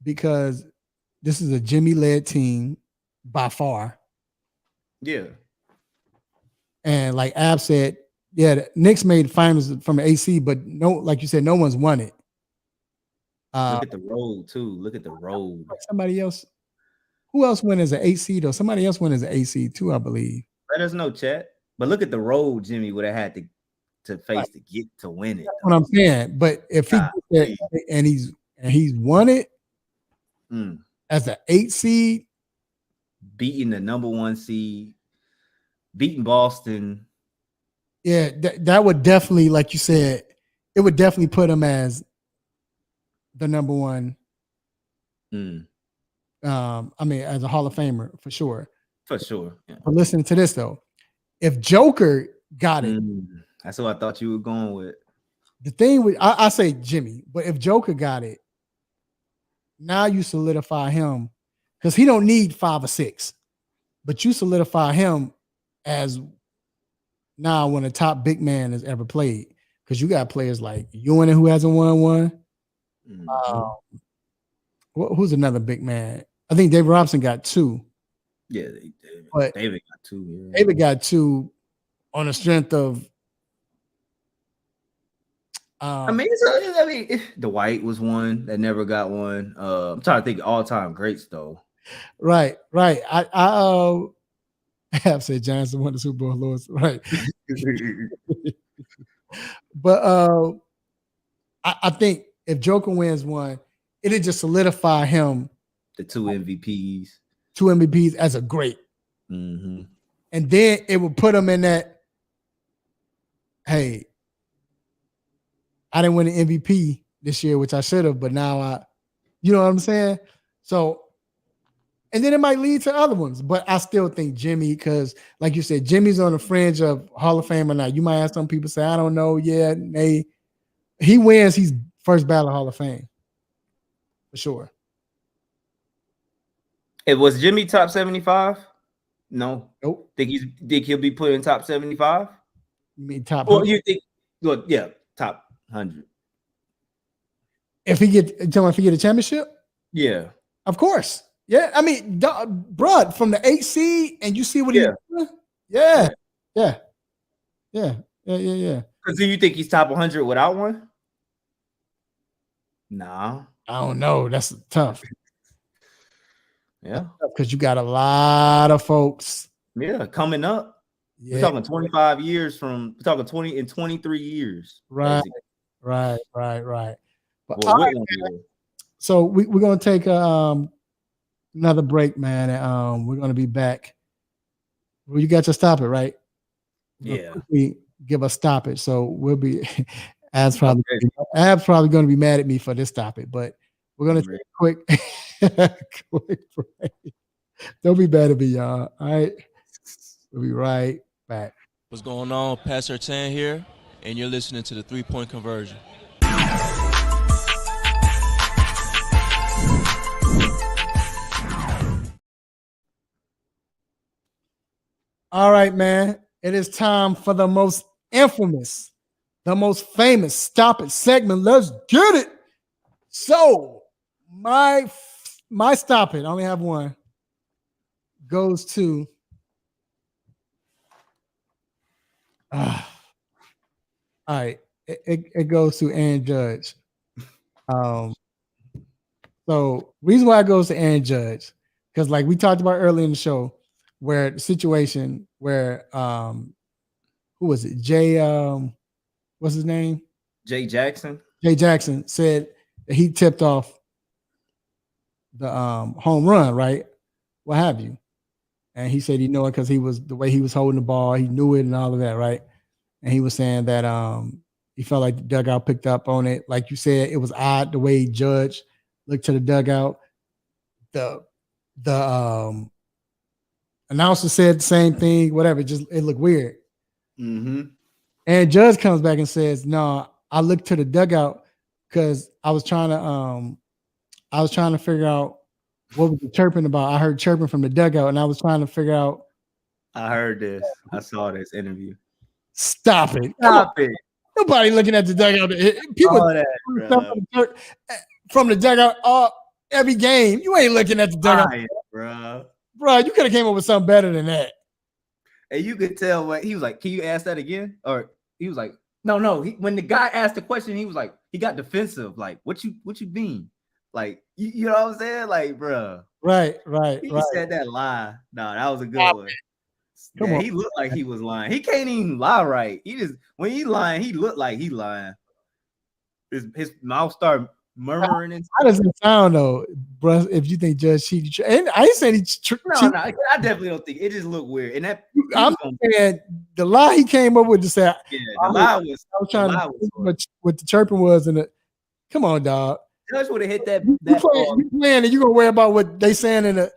Because this is a Jimmy-led team by far. Yeah. And like Ab said, yeah, the Knicks made finals from the AC, but no, like you said, no one's won it. Look at the road too. Look at the road. Somebody else. Who else went as an AC though? Somebody else went as an AC too, I believe. Let us know, chat. But look at the road Jimmy would have had to face to get to win it. That's what I'm saying. But if he gets there and he's won it as an 8 seed, beating the number 1 seed, beating Boston. Yeah, that would definitely, like you said, it would definitely put him as the number 1. I mean, as a Hall of Famer for sure. For sure. Yeah. But listen to this though. If Joker got it, that's what I thought you were going with. The thing with I say Jimmy, but if Joker got it, now you solidify him because he don't need 5 or 6, but you solidify him as now one of the top big man has ever played because you got players like Ewing who hasn't won one. Who's another big man? I think David Robinson got 2. Yeah, David got 2. Yeah. David got 2 on the strength of. I mean, Dwight was one that never got one. I'm trying to think of all-time greats though. Right. I have said Johnson won the Super Bowl losers, right? But I think if Joker wins one, it'll just solidify him. The 2 MVPs. 2 MVPs as a great. And then it will put him in that, hey, I didn't win an MVP this year, which I should have, but now you know what I'm saying? So, and then it might lead to other ones, but I still think Jimmy, because like you said, Jimmy's on the fringe of Hall of Fame or not. You might have some people say, I don't know. Yeah, he wins, he's first ballot Hall of Fame. For sure. It was Jimmy top 75? No. Nope. Think he'll be put in top 75? You mean top 100? Well, you think top 100. If he get a championship? Yeah. Of course. Yeah. I mean, bruh, from the 8 seed and you see what he's doing? Yeah. Because do you think he's top 100 without one? Nah. I don't know. That's tough. Yeah. Because you got a lot of folks. Yeah, coming up. Yeah. We're talking 25 years from, we're talking 20 in 23 years. Right. Basically. Right. But Well, so we're going to take another break, man. And we're going to be back. Well, you got to stop it, right? Yeah. We give a stop it. So we'll be, Ab's probably going to be mad at me for this topic, but we're going to take a quick break. Don't be mad at me, y'all. All right. We'll be right back. What's going on? Pastor Tan here, and you're listening to the 3-Point Conversion. All right, man. It is time for the most infamous, the most famous Stop It segment. Let's get it. So my Stop It, I only have one, goes to all right. It goes to Aaron Judge. So reason why it goes to Aaron Judge, because like we talked about earlier in the show, where the situation where who was it? What's his name? Jay Jackson. Jay Jackson said that he tipped off the home run, right? What have you? And he said he knew it because he was the way he was holding the ball, he knew it and all of that, right? And he was saying that he felt like the dugout picked up on it. Like you said, it was odd the way Judge looked to the dugout. The announcer said the same thing, whatever. It looked weird. And Judge comes back and says, "No, I looked to the dugout because I was trying to figure out what was the chirping about. I heard chirping from the dugout, and I was trying to figure out." I heard this. I saw this interview. Stop it! Stop it! Nobody looking at the dugout. People All that, from the dugout every game. You ain't looking at the dugout, bro. You could have came up with something better than that. And you could tell what he was like. Can you ask that again? Or he was like, no. When the guy asked the question, he was like, he got defensive. Like, what you mean? Like, you know what I'm saying? Like, bro. Right. He said that lie. No, that was a good one. Yeah, he looked like he was lying. He can't even lie right. He just when he lying, he looked like he lying. His mouth started murmuring. How does it sound though, bro? If you think Judge cheated, and I ain't saying he no, I definitely don't think it just looked weird. And that I'm saying the lie he came up with to say, yeah, the lie was. I was trying to think what the chirping was, and come on, dog. Judge would have hit that. You playing, and you gonna worry about what they saying in the.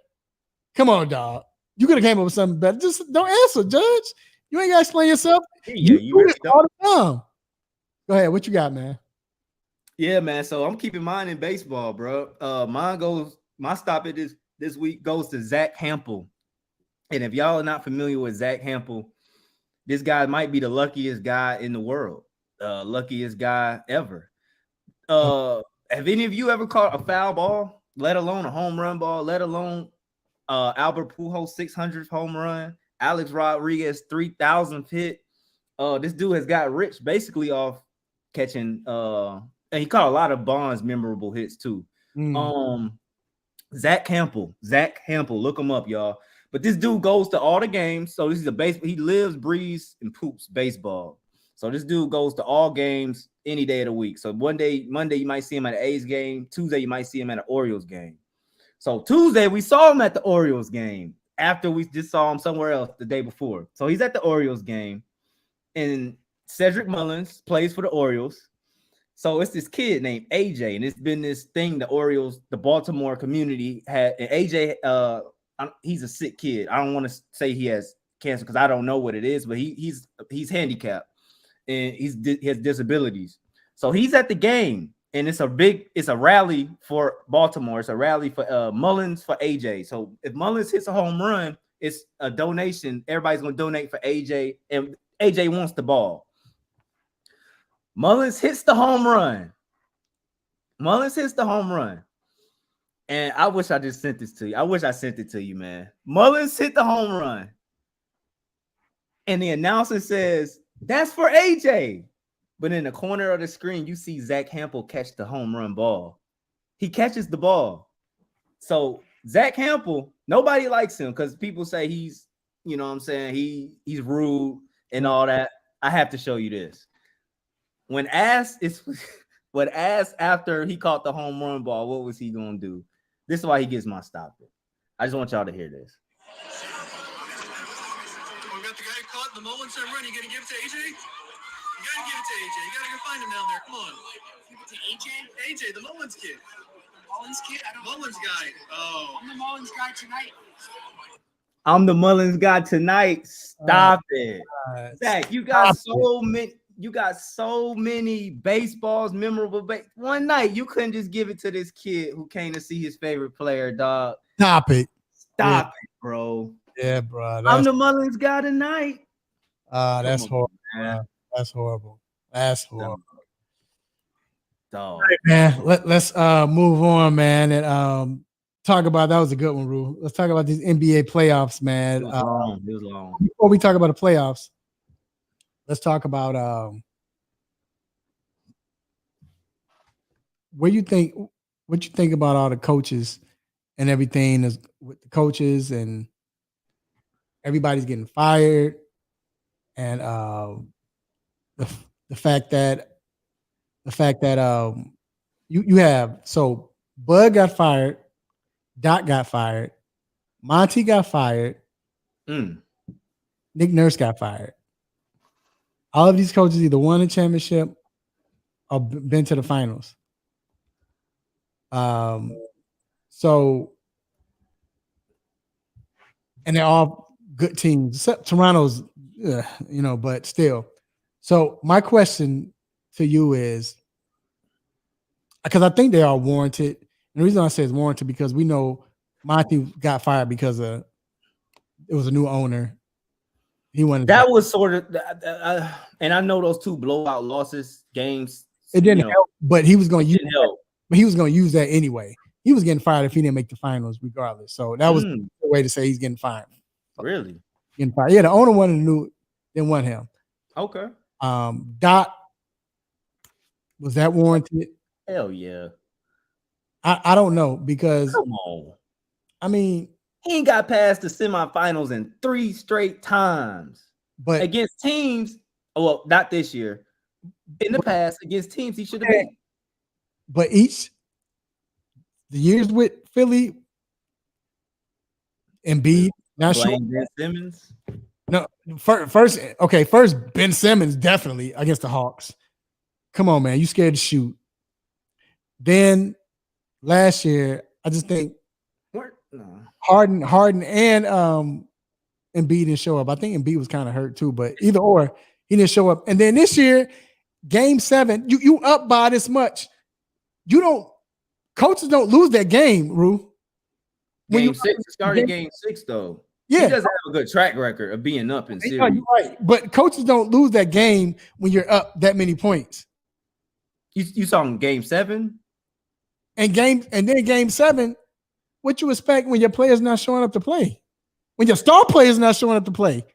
Come on, dog. You could have came up with something better. Just don't answer, Judge. You ain't got to explain yourself. Yeah, you really all the time. Go ahead. What you got, man? Yeah, man. So I'm keeping mine in baseball, bro. My stop at this week goes to Zach Hampel. And if y'all are not familiar with Zach Hampel, this guy might be the luckiest guy in the world. Luckiest guy ever. Have any of you ever caught a foul ball, let alone a home run ball, let alone Albert Pujols 600th home run, Alex Rodriguez 3,000th hit? This dude has got rich basically off catching and he caught a lot of Bonds memorable hits too. Zach Hampel, look him up, y'all. But this dude goes to all the games. So this is a baseball. He lives, breathes, and poops baseball. So this dude goes to all games any day of the week. So Monday you might see him at an A's game. Tuesday you might see him at an Orioles game. So Tuesday, we saw him at the Orioles game after we just saw him somewhere else the day before. So he's at the Orioles game, and Cedric Mullins plays for the Orioles. So it's this kid named AJ, and it's been this thing the Baltimore community had. And AJ, he's a sick kid. I don't want to say he has cancer because I don't know what it is, but he's handicapped and he has disabilities. So he's at the game. And it's a rally for Baltimore. It's a rally for Mullins for AJ. So if Mullins hits a home run, it's a donation. Everybody's going to donate for AJ, and AJ wants the ball. Mullins hits the home run. And I wish I just sent this to you. I wish I sent it to you, man. Mullins hit the home run. And the announcer says, "That's for AJ." But in the corner of the screen, you see Zach Hampel catch the home run ball. He catches the ball. So Zach Hampel, nobody likes him because people say he's, you know what I'm saying, he's rude and all that. I have to show you this. When asked after he caught the home run ball, what was he going to do? This is why he gets my stop. I just want y'all to hear this. We got the guy who caught the Mullins home run. You going to give it to AJ? You gotta give it to AJ. You gotta go find him down there. Come on. Give it to AJ? AJ, the Mullins kid. Mullins kid? I don't know. Mullins guy. Oh. I'm the Mullins guy tonight. I'm the Mullins guy tonight. Stop it. Zach, you got so many baseballs, memorable. One night, you couldn't just give it to this kid who came to see his favorite player, dog. Stop it, bro. Yeah, bro. I'm the Mullins guy tonight. That's horrible. Man. That's horrible. Dog. Right, man. Let's move on, man, and talk about that was a good one, Rue. Let's talk about these NBA playoffs, man. It was long. Before we talk about the playoffs, let's talk about what you think about all the coaches and everything is with the coaches and everybody's getting fired, and the fact that you have so Bud got fired, Doc got fired, Monty got fired, Nick Nurse got fired. All of these coaches either won a championship or been to the finals. So, and they're all good teams, except Toronto's, but still. So my question to you is, because I think they are warranted. And the reason I say it's warranted because we know Monty got fired because it was a new owner. He wanted that was sort of, and I know those 2 blowout losses games. It didn't help, but he was going to use help. But he was going to use that anyway. He was getting fired if he didn't make the finals, regardless. So that was the way to say he's getting fired. Really? Getting fired. Yeah, the owner wanted to didn't want him. Okay. Doc, was that warranted? Hell yeah. I don't know because come on. I mean, he ain't got past the semifinals in 3 straight times. But against teams, well, not this year. In the past, against teams he should have beat. But the years with Philly, Embiid, not sure. Ben Simmons. No, first Ben Simmons definitely against the Hawks. Come on, man, you scared to shoot. Then last year, I just think Harden and Embiid didn't show up. I think Embiid was kind of hurt too, but either or, he didn't show up. And then this year, Game 7, you up by this much. Coaches don't lose that game, Rue. Game 6, started Game 6 though. Yeah, he doesn't have a good track record of being up in series. You're right, but coaches don't lose that game when you're up that many points. You saw him Game 7, and then Game 7. What you expect when your player's not showing up to play? When your star player's not showing up to play?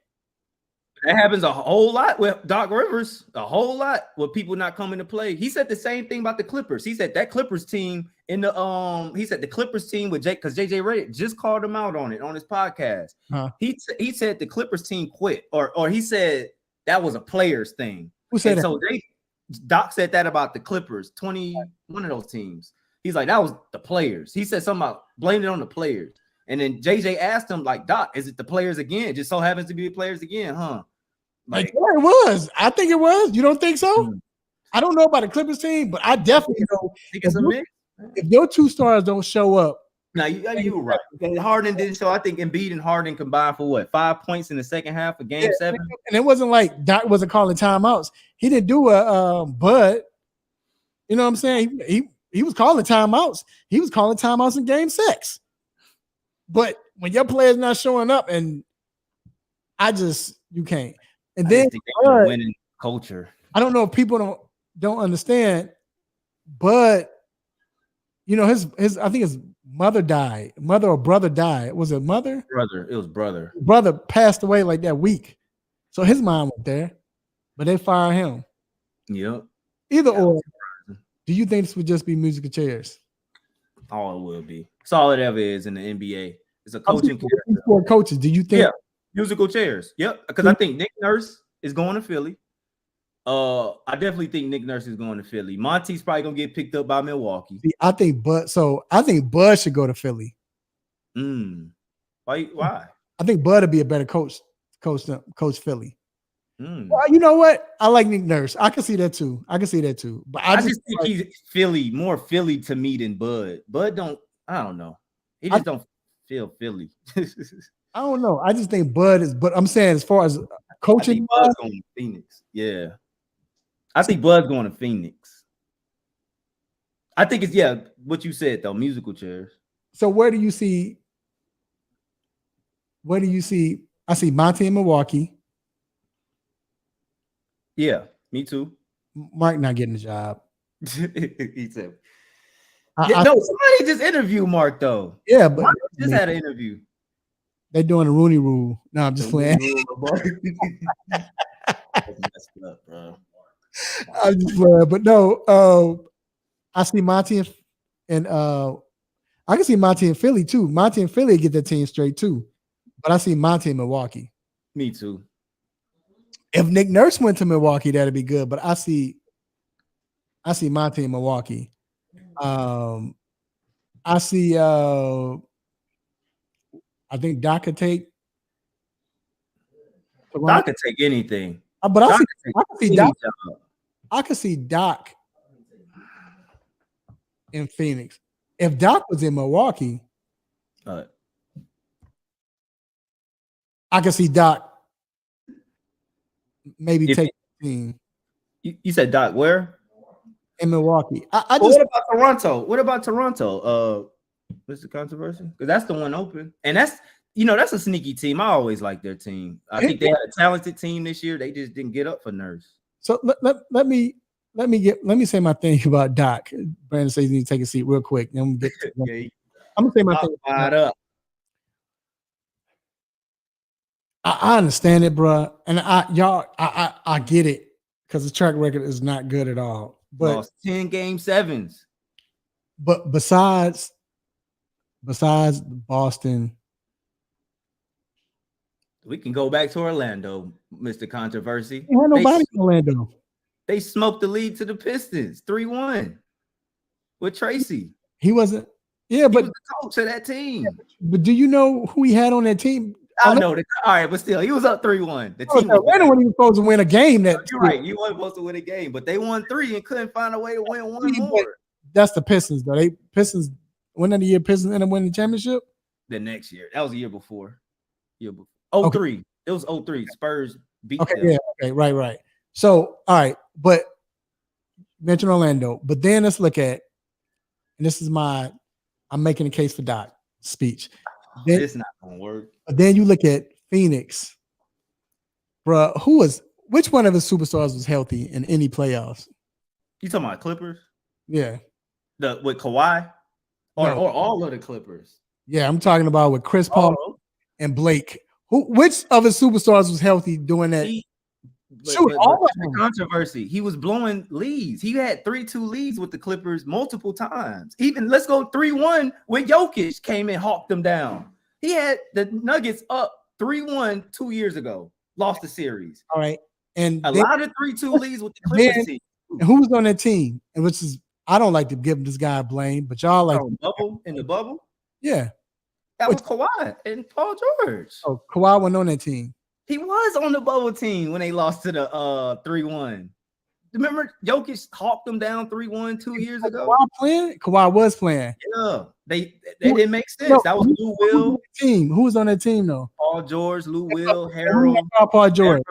That happens a whole lot with Doc Rivers. A whole lot with people not coming to play. He said the same thing about the Clippers. He said that Clippers team he said the Clippers team with because JJ Redick just called him out on it on his podcast. He said the Clippers team quit, or he said that was a players thing. Who said that? So Doc said that about the Clippers, 21 of those teams. He's like, that was the players. He said something about blaming it on the players. And then JJ asked him, like, Doc, is it the players again? It just so happens to be the players again, huh? Like, yeah, it was. I think it was. You don't think so? I don't know about the Clippers team, but I definitely know if your 2 stars don't show up. Now you were right. And Harden didn't show. I think Embiid and Harden combined for what, 5 points in the second half of Game 7. And it wasn't like Doc wasn't calling timeouts. He didn't do a Bud. You know what I'm saying? He was calling timeouts. He was calling timeouts in Game 6. But when your player's not showing up, and you can't. And then winning culture. I don't know if people don't understand, but his I think his mother died. Mother or brother died. Was it mother? Brother. It was brother. Brother passed away like that week. So his mom went there, but they fired him. Yep. Either or. Do you think this would just be musical chairs? All it will be. It's all it ever is in the NBA. It's a coaching character. For coaches, do you think? Yeah, musical chairs. Yep. Because I think Nick Nurse is going to Philly. I definitely think Nick Nurse is going to Philly. Monty's probably gonna get picked up by Milwaukee. I think Bud should go to Philly. Why? I think Bud would be a better coach Philly. Well, you know what? I like Nick Nurse. I can see that too. But I just think he's more Philly to me than Bud. Bud I don't know. He just don't feel Philly. I don't know. I just think Bud is. But I'm saying as far as coaching, Bud's going to Phoenix. Yeah, I think Bud's going to Phoenix. I think it's what you said though. Musical chairs. So where do you see? I see Monty in Milwaukee. Yeah, me too. Mark not getting the job. He said, somebody just interviewed Mark thoh. Yeah, but Mark just had an interview. They're doing the Rooney Rule. No, I'm just playing. Up, bro. I'm just playing, but no. I see Monty and I can see Monty in Philly too. Monty and Philly get that team straight too, but I see Monty in Milwaukee. Me too. If Nick Nurse went to Milwaukee, that'd be good. But I see Monty in Milwaukee. I see. I think Doc could take. Doc could take anything. But I see Doc. I could see Doc in Phoenix. If Doc was in Milwaukee, I could see Doc maybe take team You said Doc where? in Milwaukee. What about Toronto? What about Toronto? Mr. Controversy? Because that's the one open. And that's a sneaky team. I always like their team. I think they had a talented team this year. They just didn't get up for Nurse. So let me say my thing about Doc. Brandon says you need to take a seat real quick. Then we'll get to I'm gonna say my thing. Up. I understand it, bro, and I get it because the track record is not good at all. But lost 10 game sevens. But besides Boston, we can go back to Orlando, Mr. Controversy. Nobody in Orlando. They smoked the lead to the Pistons 3-1 with Tracy. He wasn't. Yeah, but he was the coach of that team. But do you know who he had on that team? I know that. All right, but still, he was up 3-1. The team Atlanta wasn't even supposed to win a game. You're right. You weren't supposed to win a game, but they won 3 and couldn't find a way to win one more. That's the Pistons, though. Pistons win of the year. Pistons end up winning the championship. The next year, that was the year before. 03. Okay. It was 03. Spurs beat them. Yeah. Okay. Right. So, all right, but mention Orlando, but then let's look at, and this is I'm making a case for Doc speech. Then, it's not gonna work. But then you look at Phoenix, bro. Which one of his superstars was healthy in any playoffs? You talking about Clippers? Yeah. With Kawhi, or all of the Clippers? Yeah, I'm talking about with Chris Paul and Blake. Which of his superstars was healthy doing that? The controversy. He was blowing leads. He had 3-2 leads with the Clippers multiple times. Even let's go 3-1 when Jokic came and hawked them down. He had the Nuggets up 3-1 2 years ago. Lost the series. All right, and a lot of 3-2 leads with the Clippers team. And who was on that team? And which is I don't like to give this guy blame, but y'all like in the bubble. Yeah, that was Kawhi and Paul George. Oh, Kawhi wasn't on that team. He was on the bubble team when they lost to the 3-1. Remember, Jokic hawked them down 3-1 2 years ago. Kawhi was playing. Yeah, they didn't make sense. No, that was Lou Will team. Who was on that team though? Paul George, Lou Will, Harold. Paul George.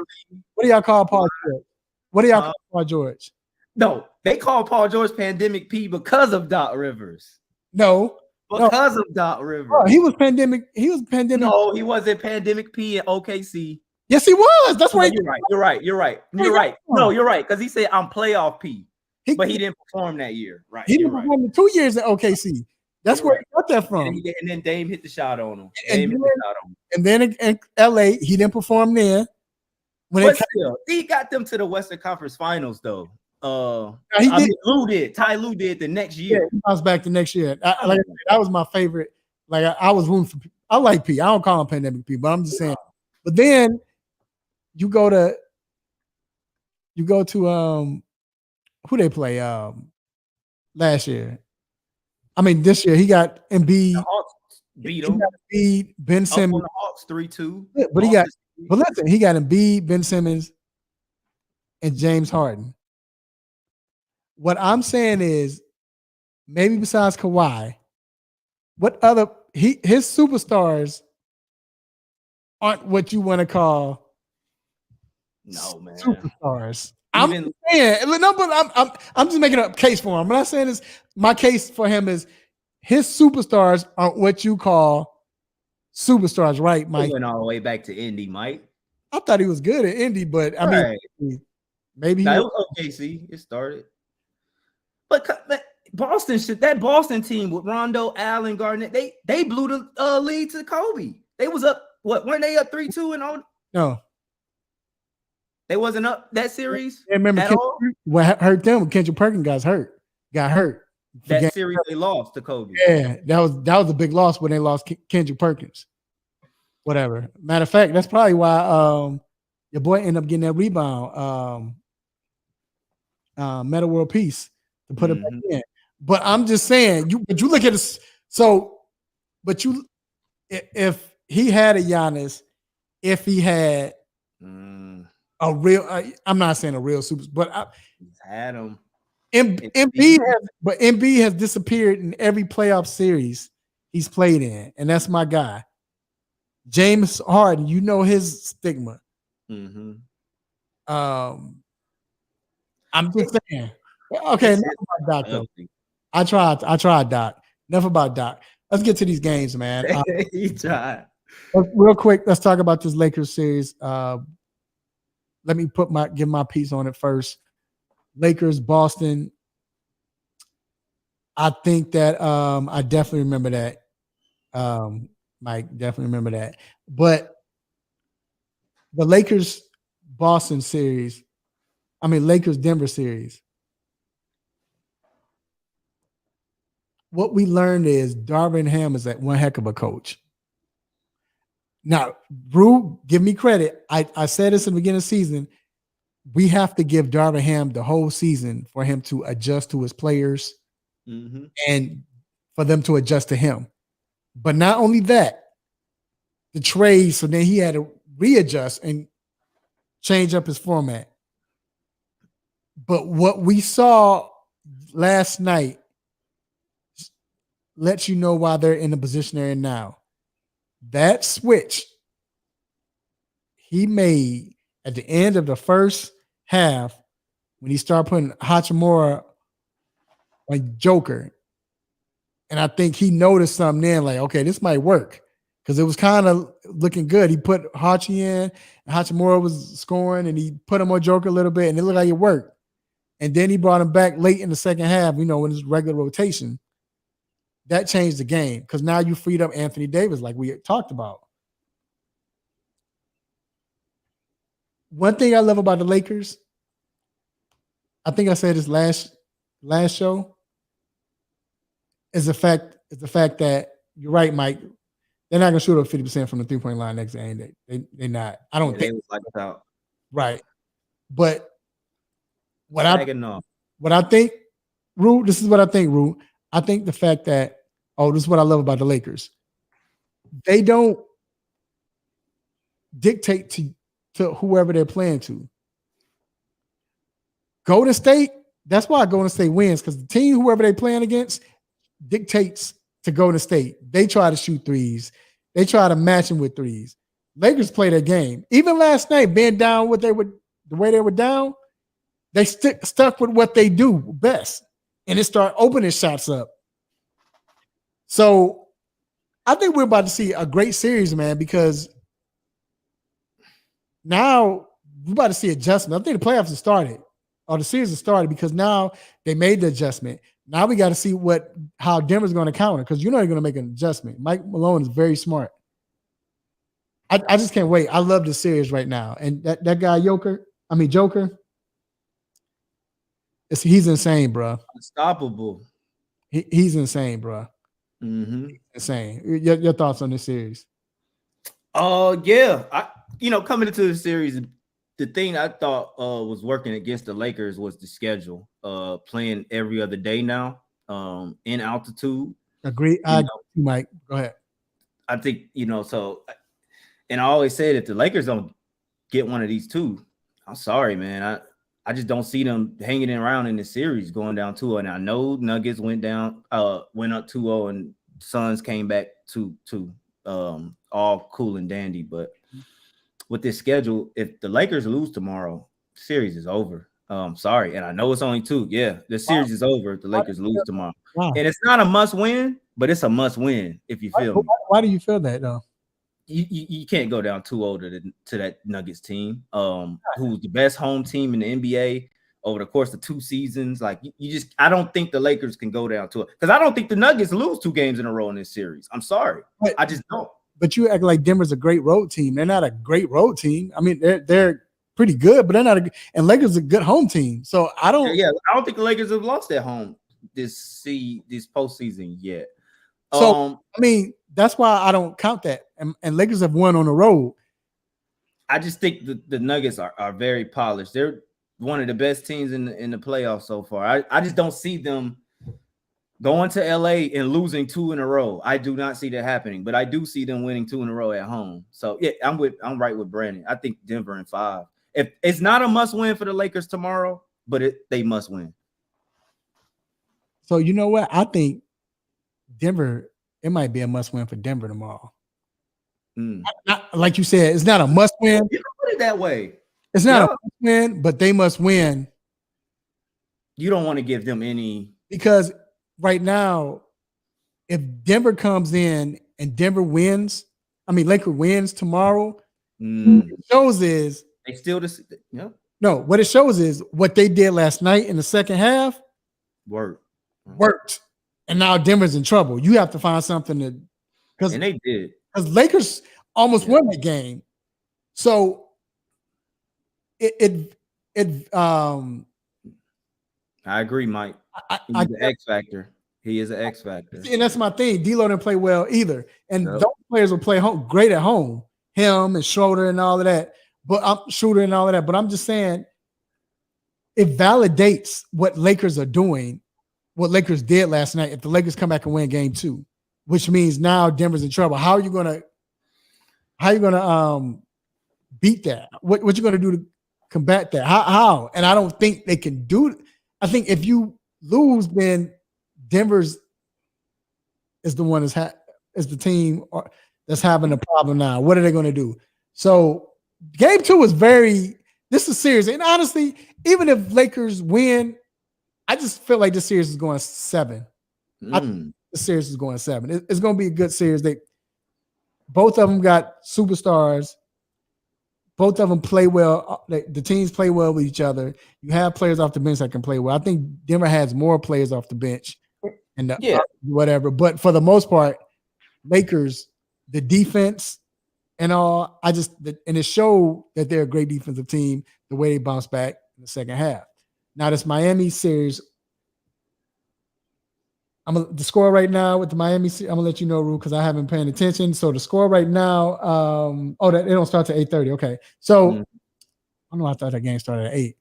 What do y'all call Paul George? What do y'all call Paul George? No, they call Paul George Pandemic P because of Doc Rivers. No. Because of Doc Rivers. Oh, he was pandemic. No, he wasn't Pandemic P in OKC. Yes, he was. That's right. You're right. No, you're right. Because he said I'm playoff P, but he didn't perform that year. Right. He didn't perform the 2 years at OKC. That's where he got that from. And then Dame hit the shot on him. And then in LA, he didn't perform there. He got them to the Western Conference Finals though. Lou did. Ty Lue did the next year. Yeah, he bounced back the next year. That was my favorite. Like I was rooting for. I like P. I don't call him Pandemic P, but I'm just saying. But then you go to who they play last year. I mean, this year he got Embiid. The Hawks beat him. Embiid, Ben Simmons. The Hawks 3-2. Yeah, but he got Embiid, Ben Simmons, and James Harden. What I'm saying is, maybe besides Kawhi, what other his superstars aren't what you want to call superstars. I'm saying, no, but I'm just making a case for him. What I'm saying is, my case for him is his superstars aren't what you call superstars, right, Mike? He went all the way back to Indy, Mike. I thought he was good at Indy, but I mean, maybe it was OKC. It started. But that Boston team with Rondo, Allen, Garnett, they blew the lead to Kobe. They was up, weren't they up 3-2 and all? No. They wasn't up that series? I remember what hurt them? Kendrick Perkins got hurt. That series they lost to Kobe. Yeah, that was a big loss when they lost Kendrick Perkins. Whatever. Matter of fact, that's probably why your boy ended up getting that rebound. Meta World Peace. To put it back in, but I'm just saying, you look at this. So, if he had a Giannis, if he had a real, I'm not saying a real super, but he's had him. Embiid has disappeared in every playoff series he's played in, and that's my guy. James Harden, you know his stigma. I'm just saying. Okay, enough about Doc though. I tried Doc. Enough about Doc. Let's get to these games, man. He tried. Real quick, let's talk about this Lakers series. Let me give my piece on it first. Lakers, Boston. I think that I definitely remember that. Mike, definitely remember that. But the Lakers Boston series, Lakers Denver series. What we learned is Darvin Ham is one heck of a coach. Now, Brew, give me credit. I said this in the beginning of the season. We have to give Darvin Ham the whole season for him to adjust to his players and for them to adjust to him. But not only that, the trade, so then he had to readjust and change up his format. But what we saw last night lets you know why they're in the position they're in now. That switch he made at the end of the first half when he started putting Hachimura on Joker. And I think he noticed something then, like, okay, this might work. Because it was kind of looking good. He put Hachi in, and Hachimura was scoring, and he put him on Joker a little bit, and it looked like it worked. And then he brought him back late in the second half, in his regular rotation. That changed the game because now you freed up Anthony Davis, like we talked about. One thing I love about the Lakers, I think I said this last show, is the fact that you're right, Mike. They're not gonna shoot up 50% from the 3-point line next game. They're not. I don't think they was like out. Right. But what I think, Rue, this is what I think, Rue. I think the fact that, this is what I love about the Lakers. They don't dictate to whoever they're playing to. Golden State, that's why Golden State wins, because the team, whoever they're playing against, dictates to Golden State. They try to shoot threes. They try to match them with threes. Lakers play their game. Even last night, being down the way they were down, they stuck with what they do best. And it started opening shots up. So I think we're about to see a great series, man, because now we're about to see adjustment. I think the playoffs have started, or the series has started, because now they made the adjustment. Now we got to see how Denver's going to counter, because they're going to make an adjustment. Mike Malone is very smart. I just can't wait. I love this series right now. And that guy Joker, he's insane, bro. Unstoppable. He's insane, bro. Mm-hmm. Insane. Your thoughts on this series? Yeah. Coming into the series, the thing I thought was working against the Lakers was the schedule. Playing every other day now, in altitude. Agree. Mike, go ahead. I think, so, and I always say that if the Lakers don't get one of these two, I'm sorry, man. I just don't see them hanging around in the series going down 2-0. And I know Nuggets went up 2-0, and Suns came back 2-2, all cool and dandy. But with this schedule, if the Lakers lose tomorrow, the series is over. Sorry. And I know it's only 2. Yeah, the series is over if the Lakers lose tomorrow. Wow. And it's not a must win, but it's a must win, if you feel me. Why do you feel that, though? You can't go down 2-0 to that Nuggets team, who's the best home team in the NBA over the course of 2 seasons. Like, I don't think the Lakers can go down to it, because I don't think the Nuggets lose 2 games in a row in this series. I'm sorry. I just don't. But you act like Denver's a great road team. They're not a great road team. I mean, they're pretty good, but they're not and Lakers are a good home team. So I don't think the Lakers have lost at home this postseason yet. So that's why I don't count that. And Lakers have won on the road. I just think the Nuggets are very polished. They're one of the best teams in the playoffs so far. I just don't see them going to LA and losing 2 in a row. I do not see that happening, but I do see them winning 2 in a row at home. So yeah, I'm right with Brandon. I think Denver in 5. If it's not a must win for the Lakers tomorrow, but they must win. So you know what? I think Denver, it might be a must win for Denver tomorrow. Not, like you said, it's not a must win. You don't put it that way. It's not a must win, but they must win You don't want to give them any because right now, if Denver comes in and Denver wins, Laker wins tomorrow, what it shows is they still just no. What it shows is what they did last night in the second half worked, and now Denver's in trouble. You have to find something to and they did because Lakers almost won that game. So I agree, Mike. He's the X factor. He is an X factor. And that's my thing. D'Lo didn't play well either. And those players will play great at home. Him and Schroeder and all of that. But I'm just saying it validates what Lakers are doing, what Lakers did last night. If the Lakers come back and win game 2, which means now Denver's in trouble. How are you gonna beat that? What you gonna do to combat that? How? And I don't think they can do it. I think if you lose, then Denver's is the one is the team that's having a problem now. What are they going to do? So game 2 is this is serious. And honestly, even if Lakers win, I just feel like this series is going 7. The series is going 7. It's going to be a good series. Both of them got superstars. Both of them play well. The teams play well with each other. You have players off the bench that can play well. I think Denver has more players off the bench and whatever. But for the most part, Lakers, the defense and all, and it showed that they're a great defensive team the way they bounced back in the second half. Now this Miami series, the score right now with the Miami series, I'm gonna let you know, Ru, because I haven't been paying attention. So the score right now, they don't start till 8:30. Okay, so I don't know. I thought that game started at 8.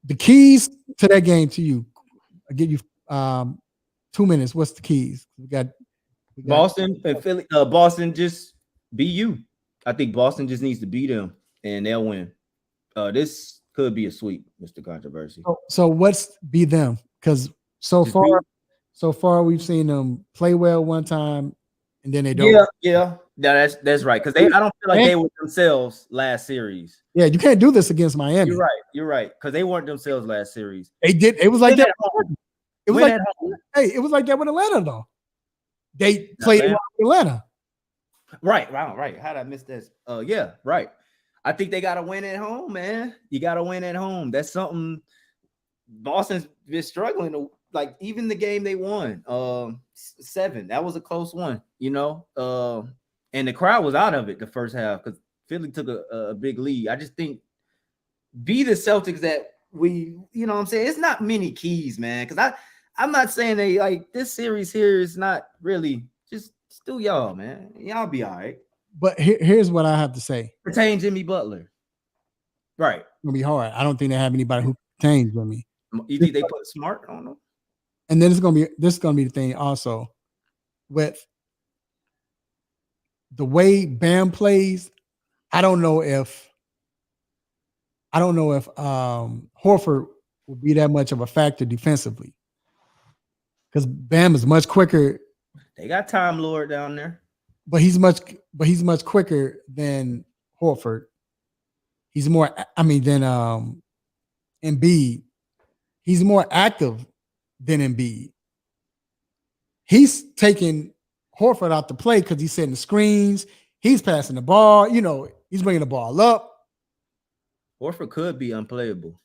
The keys to that game to you, I'll give you 2 minutes. What's the keys? We got Boston and Philly. Boston just be you. I think Boston just needs to beat them and they'll win. This could be a sweep, Mr. Controversy. So what's be them? Because so far we've seen them play well one time and then they don't. Yeah. That's right. Because I don't feel like they were themselves last series. Yeah, you can't do this against Miami. You're right. Because they weren't themselves last series. They did. It was like that. It was like that with Atlanta, though. They played with Atlanta. Right. How did I miss this? Yeah, right. I think they got to win at home, man. You got to win at home. That's something Boston's been struggling to, like, even the game they won, 7. That was a close one, and the crowd was out of it the first half because Philly took a big lead. I just think be the Celtics that we, what I'm saying? It's not many keys, man, because I'm not saying they like this series here is not really just still y'all, man. Y'all be all right. But here's what I have to say. Retain Jimmy Butler. Right. It's gonna be hard. I don't think they have anybody who retains Jimmy. You think they put Smart? I don't know. And then this is gonna be the thing also with the way Bam plays. I don't know if Horford will be that much of a factor defensively because Bam is much quicker. They got Time Lord down there, but he's much quicker than Horford. He's more. Than Embiid. He's more active than Embiid. He's taking Horford out to play because he's setting the screens. He's passing the ball. He's bringing the ball up. Horford could be unplayable.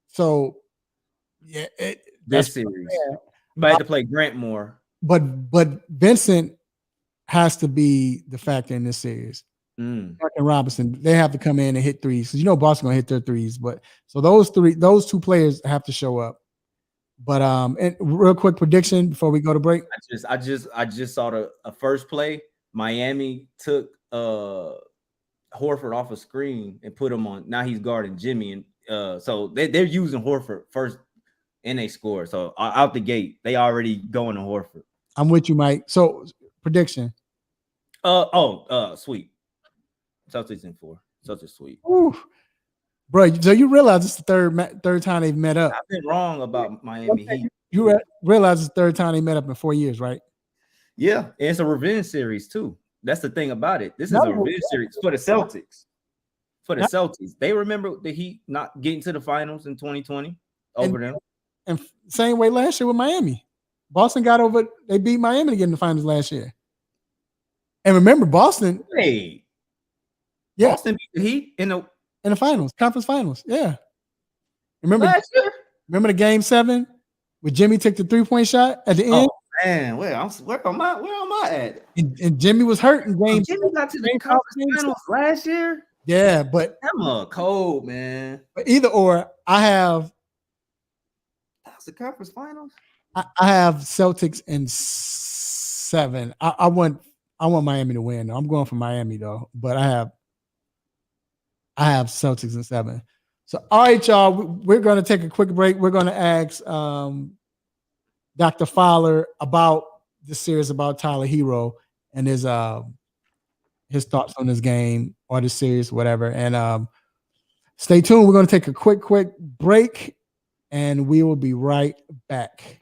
So, yeah, this series. But I had to play Grant more. But Vincent has to be the factor in this series. Mark and Robinson, they have to come in and hit threes because Boston gonna hit their threes. But so those 2 players have to show up. But and real quick prediction before we go to break. I just saw a first play. Miami took Horford off a screen and put him on. Now he's guarding Jimmy, and so they're using Horford first, and they score. So out the gate, they already going to Horford. I'm with you, Mike. So prediction. Sweet. Celtics in 4. Celtics sweet. Ooh. Bro, so you realize it's the third time they've met up. I've been wrong about Miami Heat. You realize it's the third time they met up in 4 years, right? Yeah, and it's a revenge series too. That's the thing about it. This is a revenge series for the Celtics. For the Celtics, they remember the Heat not getting to the finals in 2020 over them. And same way last year with Miami. Boston they beat Miami to get in the finals last year. And remember, Boston. Hey, yeah, Boston beat the Heat in the finals, conference finals. Yeah. Remember last year? Remember the game 7 where Jimmy took the 3-point shot at the end? Oh man, where am I at? And Jimmy was hurt in game. Jimmy got to the conference finals last year. Yeah, but I'm cold, man. But either or, that was the conference finals. I have Celtics in 7. I want Miami to win. I'm going for Miami though, but I have Celtics in 7. So all right, y'all, we're going to take a quick break. We're going to ask Dr. Fowler about the series about Tyler Hero and his thoughts on this game or the series, whatever. And stay tuned. We're going to take a quick break, and we will be right back.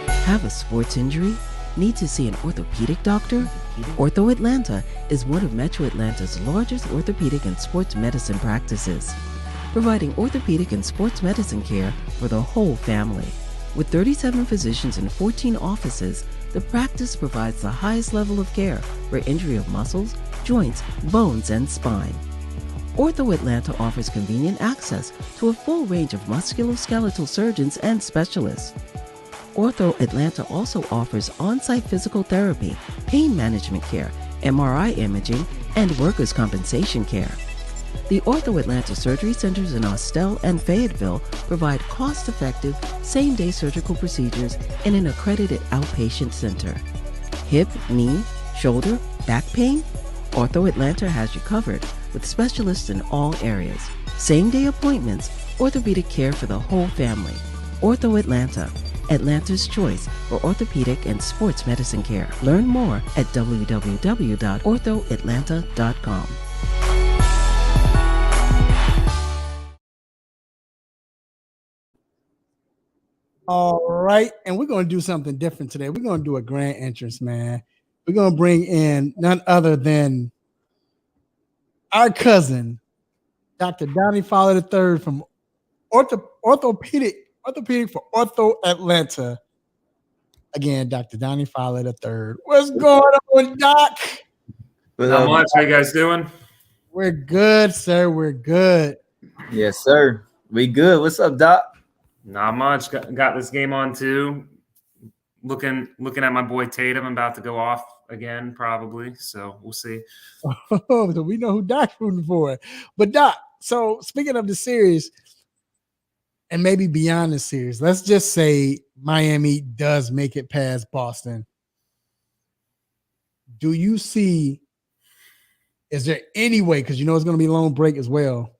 Have a sports injury? Need to see an orthopedic doctor? Ortho Atlanta is one of Metro Atlanta's largest orthopedic and sports medicine practices, providing orthopedic and sports medicine care for the whole family. With 37 physicians and 14 offices, the practice provides the highest level of care for injury of muscles, joints, bones, and spine. Ortho Atlanta offers convenient access to a full range of musculoskeletal surgeons and specialists. Ortho Atlanta also offers on-site physical therapy, pain management care, MRI imaging, and workers' compensation care. The Ortho Atlanta surgery centers in Austell and Fayetteville provide cost-effective, same-day surgical procedures in an accredited outpatient center. Hip, knee, shoulder, back pain? Ortho Atlanta has you covered with specialists in all areas. Same-day appointments, orthopedic care for the whole family. Ortho Atlanta, Atlanta's choice for orthopedic and sports medicine care. Learn more at www.orthoatlanta.com. All right, and we're going to do something different today. We're going to do a grand entrance, man. We're going to bring in none other than our cousin, Dr. Donnie Fowler III from orthopedic for Ortho Atlanta. Again, Dr. Donnie Fowler III. What's going on, Doc? Not much. How you guys doing? We're good, sir. We're good. Yes, sir. We good. What's up, Doc? Not much. Got this game on too. Looking at my boy Tatum. I'm about to go off again, probably. So we'll see. Oh, so we know who Doc's rooting for. But Doc, so speaking of the series, and maybe beyond the series, let's just say Miami does make it past Boston. Do you see, is there any way, because you know it's going to be a long break as well,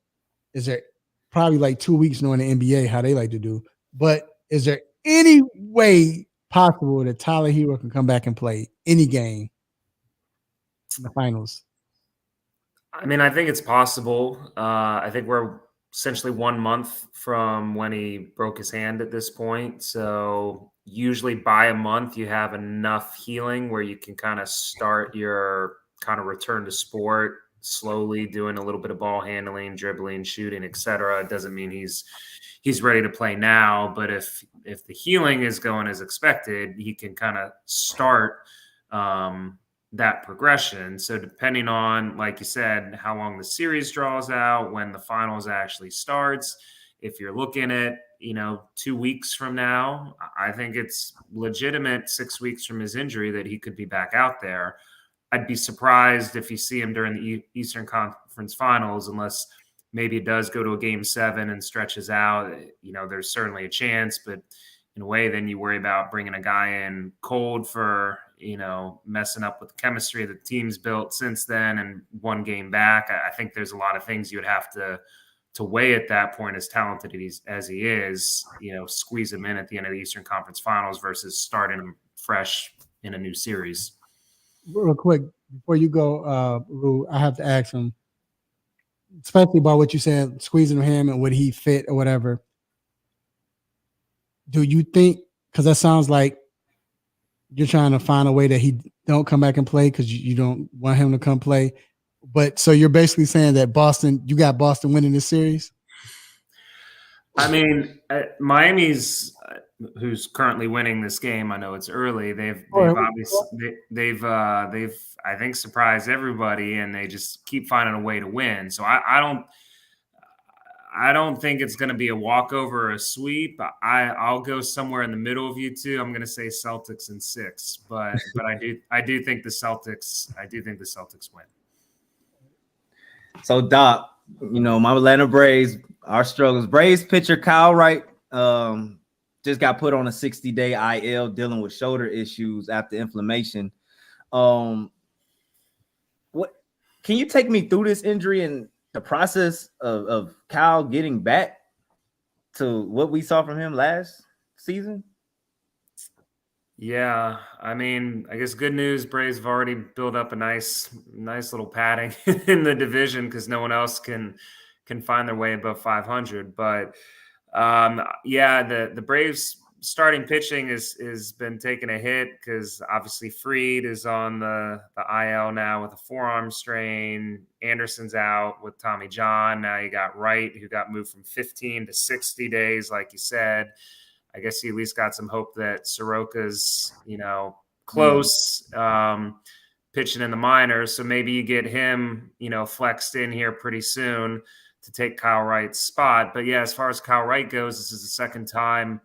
is there probably like 2 weeks knowing the NBA, how they like to do, but is there any way possible that Tyler Hero can come back and play any game in the finals? I mean, I think it's possible. I think we're essentially 1 month from when he broke his hand at this point. So usually by a month, you have enough healing where you can kind of start your kind of return to sport slowly, doing a little bit of ball handling, dribbling, shooting, etc. It doesn't mean he's ready to play now, but if the healing is going as expected, he can kind of start that progression. So depending on, like you said, how long the series draws out, when the finals actually starts, if you're looking at 2 weeks from now, I think it's legitimate 6 weeks from his injury that he could be back out there. I'd be surprised if you see him during the Eastern Conference Finals, unless maybe it does go to a game 7 and stretches out. There's certainly a chance, but in a way, then you worry about bringing a guy in cold for, messing up with the chemistry the team's built since then and 1 game back. I think there's a lot of things you would have to weigh at that point, as talented as he is, squeeze him in at the end of the Eastern Conference Finals versus starting him fresh in a new series. Real quick, before you go, Rue, I have to ask him, especially about what you said, squeezing him and would he fit or whatever. Do you think, because that sounds like you're trying to find a way that he don't come back and play because you don't want him to come play, But so you're basically saying that you got Boston winning this series? I mean, Miami's who's currently winning this game. I know it's early. They've obviously they've I think surprised everybody, and they just keep finding a way to win. So I don't think it's going to be a walkover or a sweep. I'll go somewhere in the middle of you two. I'm going to say Celtics in 6, but I do think the Celtics win. So Doc, my Atlanta Braves, our struggles. Braves pitcher Kyle Wright just got put on a 60-day IL dealing with shoulder issues after inflammation. What can you take me through this injury and the process of Kyle getting back to what we saw from him last season? Yeah, I mean, I guess good news. Braves have already built up a nice little padding in the division because no one else can find their way above 500. But yeah, the Braves starting pitching has been taking a hit because obviously Fried is on the IL now with a forearm strain. Anderson's out with Tommy John. Now you got Wright, who got moved from 15 to 60 days, like you said. I guess you at least got some hope that Soroka's, close, pitching in the minors. So maybe you get him, flexed in here pretty soon to take Kyle Wright's spot. But yeah, as far as Kyle Wright goes, this is the second time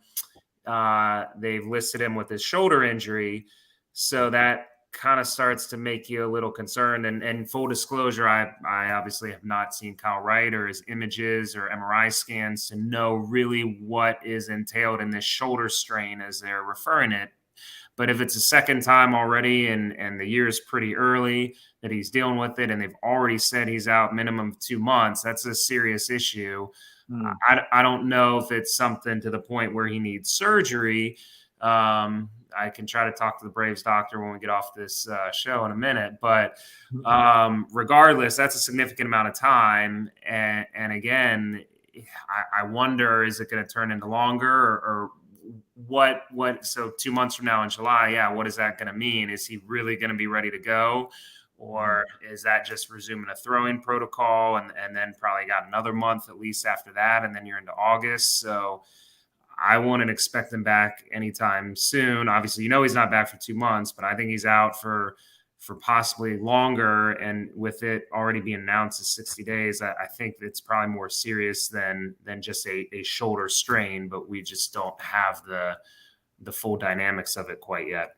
they've listed him with his shoulder injury. So that kind of starts to make you a little concerned. And full disclosure, I obviously have not seen Kyle Wright or his images or MRI scans to know really what is entailed in this shoulder strain as they're referring it. But if it's a second time already and the year is pretty early that he's dealing with it, and they've already said he's out minimum of 2 months, that's a serious issue. I don't know if it's something to the point where he needs surgery. I can try to talk to the Braves doctor when we get off this show in a minute. But regardless, that's a significant amount of time. And again, I wonder, is it going to turn into longer or what? So 2 months from now in July, yeah, what is that going to mean? Is he really going to be ready to go? Or is that just resuming a throwing protocol and then probably got another month at least after that, and then you're into August? So I wouldn't expect him back anytime soon. Obviously, he's not back for 2 months, but I think he's out for possibly longer. And with it already being announced as 60 days, I think it's probably more serious than just a shoulder strain, but we just don't have the full dynamics of it quite yet.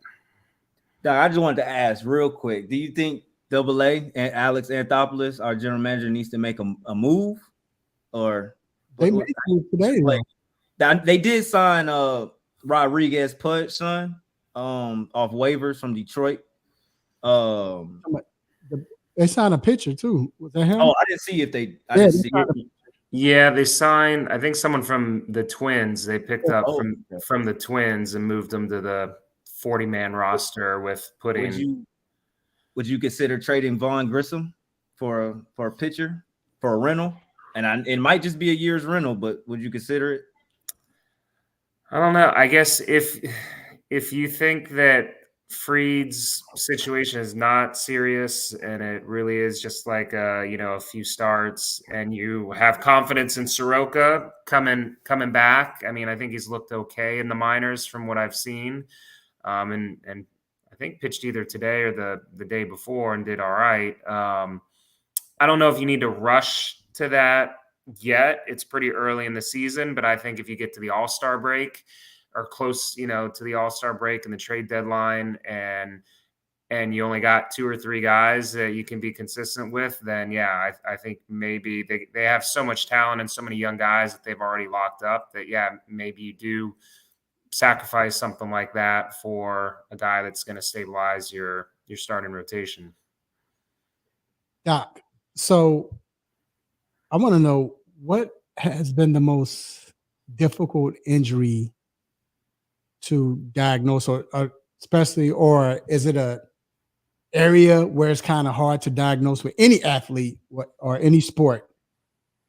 Doc, I just wanted to ask real quick, do you think AA and Alex Anthopoulos, our general manager, needs to make a move? Or they made a move today. They did sign Rodriguez Pudge, son, off waivers from Detroit. They signed a pitcher too. Was that him? Oh, I didn't see if they. Yeah, they signed, I think, someone from the Twins. They picked up from the Twins and moved them to the 40-man roster with putting. Would you consider trading Vaughn Grissom for a pitcher, for a rental? And it might just be a year's rental, but would you consider it? I don't know. I guess if you think that Fried's situation is not serious and it really is just like a few starts, and you have confidence in Soroka coming back. I mean, I think he's looked okay in the minors from what I've seen, and I think pitched either today or the day before and did all right. I don't know if you need to rush to that yet. It's pretty early in the season, but I think if you get to the All-Star break or close, to the All-Star break and the trade deadline, and you only got 2 or 3 guys that you can be consistent with, then yeah, I think maybe they have so much talent and so many young guys that they've already locked up that, yeah, maybe you do sacrifice something like that for a guy that's going to stabilize your starting rotation. Doc, so I want to know, what has been the most difficult injury to diagnose, or especially, or is it a area where it's kind of hard to diagnose with any athlete or any sport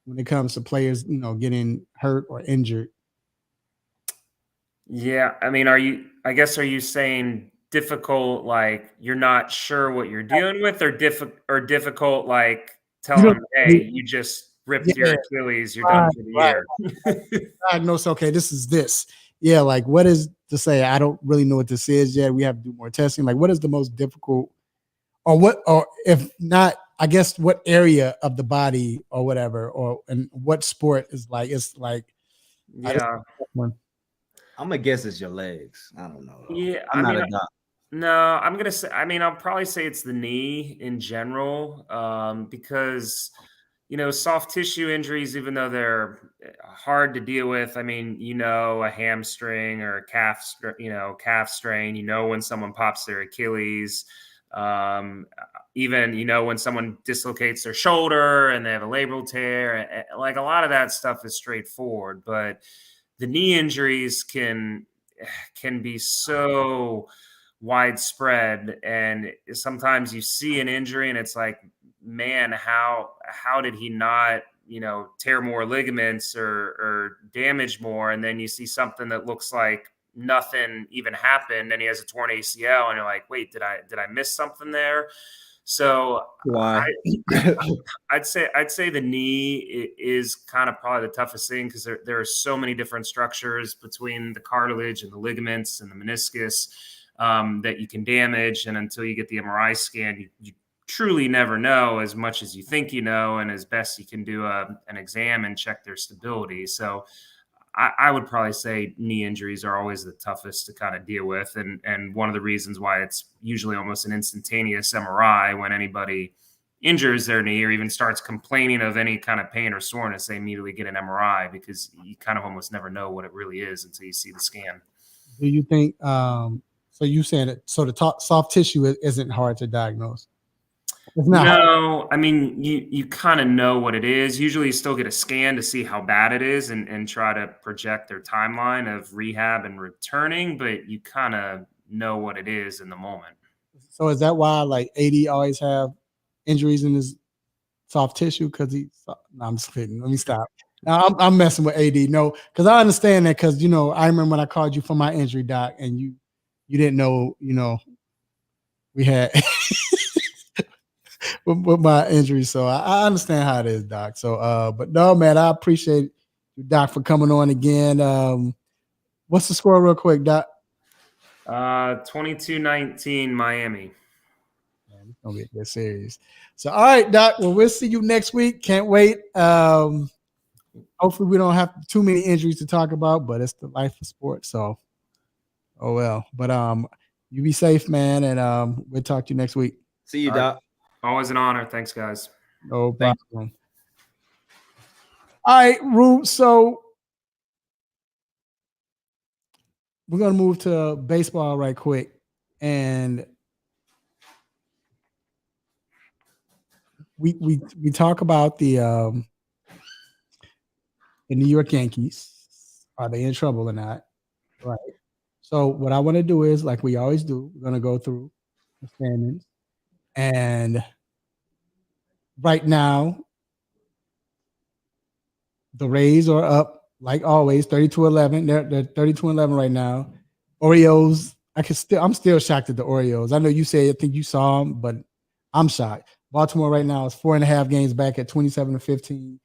when it comes to players, getting hurt or injured? Yeah, I mean, are you saying difficult, like you're not sure what you're dealing with, or difficult, like tell them, hey, you just ripped your Achilles, you're done for the year. Diagnose, okay, this is this. Yeah, like what is to say? I don't really know what this is yet. We have to do more testing. Like, what is the most difficult, or if not, I guess what area of the body or whatever, and what sport is like? It's like, yeah. I'm gonna guess it's your legs. I don't know. Yeah, I'm not a doctor. No, I'm gonna say. I mean, I'll probably say it's the knee in general, because soft tissue injuries, even though they're hard to deal with. I mean, a hamstring or a calf strain. When someone pops their Achilles, even when someone dislocates their shoulder and they have a labral tear. Like a lot of that stuff is straightforward, but the knee injuries can be so widespread, and sometimes you see an injury and it's like, man, how did he not tear more ligaments or damage more, and then you see something that looks like nothing even happened and he has a torn ACL and you're like, wait, did I miss something there? So I'd say the knee is kind of probably the toughest thing, because there are so many different structures between the cartilage and the ligaments and the meniscus that you can damage. And until you get the MRI scan, you truly never know as much as you think and as best you can do an exam and check their stability. So I would probably say knee injuries are always the toughest to kind of deal with. And one of the reasons why it's usually almost an instantaneous MRI when anybody injures their knee or even starts complaining of any kind of pain or soreness, they immediately get an MRI, because you kind of almost never know what it really is until you see the scan. Do you think, so you saying that, so the soft tissue isn't hard to diagnose? It's not hard. I mean, you kind of know what it is. Usually you still get a scan to see how bad it is and try to project their timeline of rehab and returning, but you kind of know what it is in the moment. So is that why like AD always have injuries in his soft tissue? Because I'm just kidding. Let me stop. Now, I'm messing with AD. No, because I understand that, because I remember when I called you for my injury, doc, and you didn't know, we had with my injury. So I understand how it is, doc. So but no, man, I appreciate you, doc, for coming on again. What's the score real quick, doc? 22-19 Miami. Man, it's gonna be a good series. So all right, doc. Well, we'll see you next week. Can't wait. Hopefully we don't have too many injuries to talk about, but it's the life of sports. So oh well. But you be safe, man, and we'll talk to you next week. See you, doc. Always an honor. Thanks, guys. No problem. All right, Rube. So we're gonna move to baseball right quick, and we talk about the New York Yankees. Are they in trouble or not? Right. So what I want to do is, like we always do, we're gonna go through the standings, and right now the Rays are up like always, 32-11. They're 32-11 right now. Orioles, I'm still shocked at the Orioles. I know you say I think you saw them, but I'm shocked. Baltimore right now is 4.5 games back at 27-15.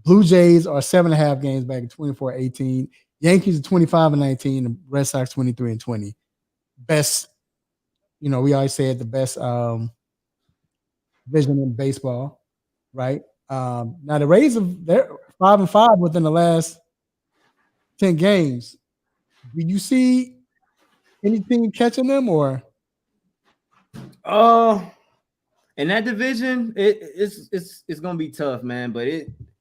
Blue Jays are 7.5 games back at 24-18. Yankees are 25-19. The Red Sox 23-20. Best, we always say it, the best division in baseball, right? Now the Rays they're 5-5 within the last 10 games. Do you see anything catching them, or? In that division, it's gonna be tough, man. But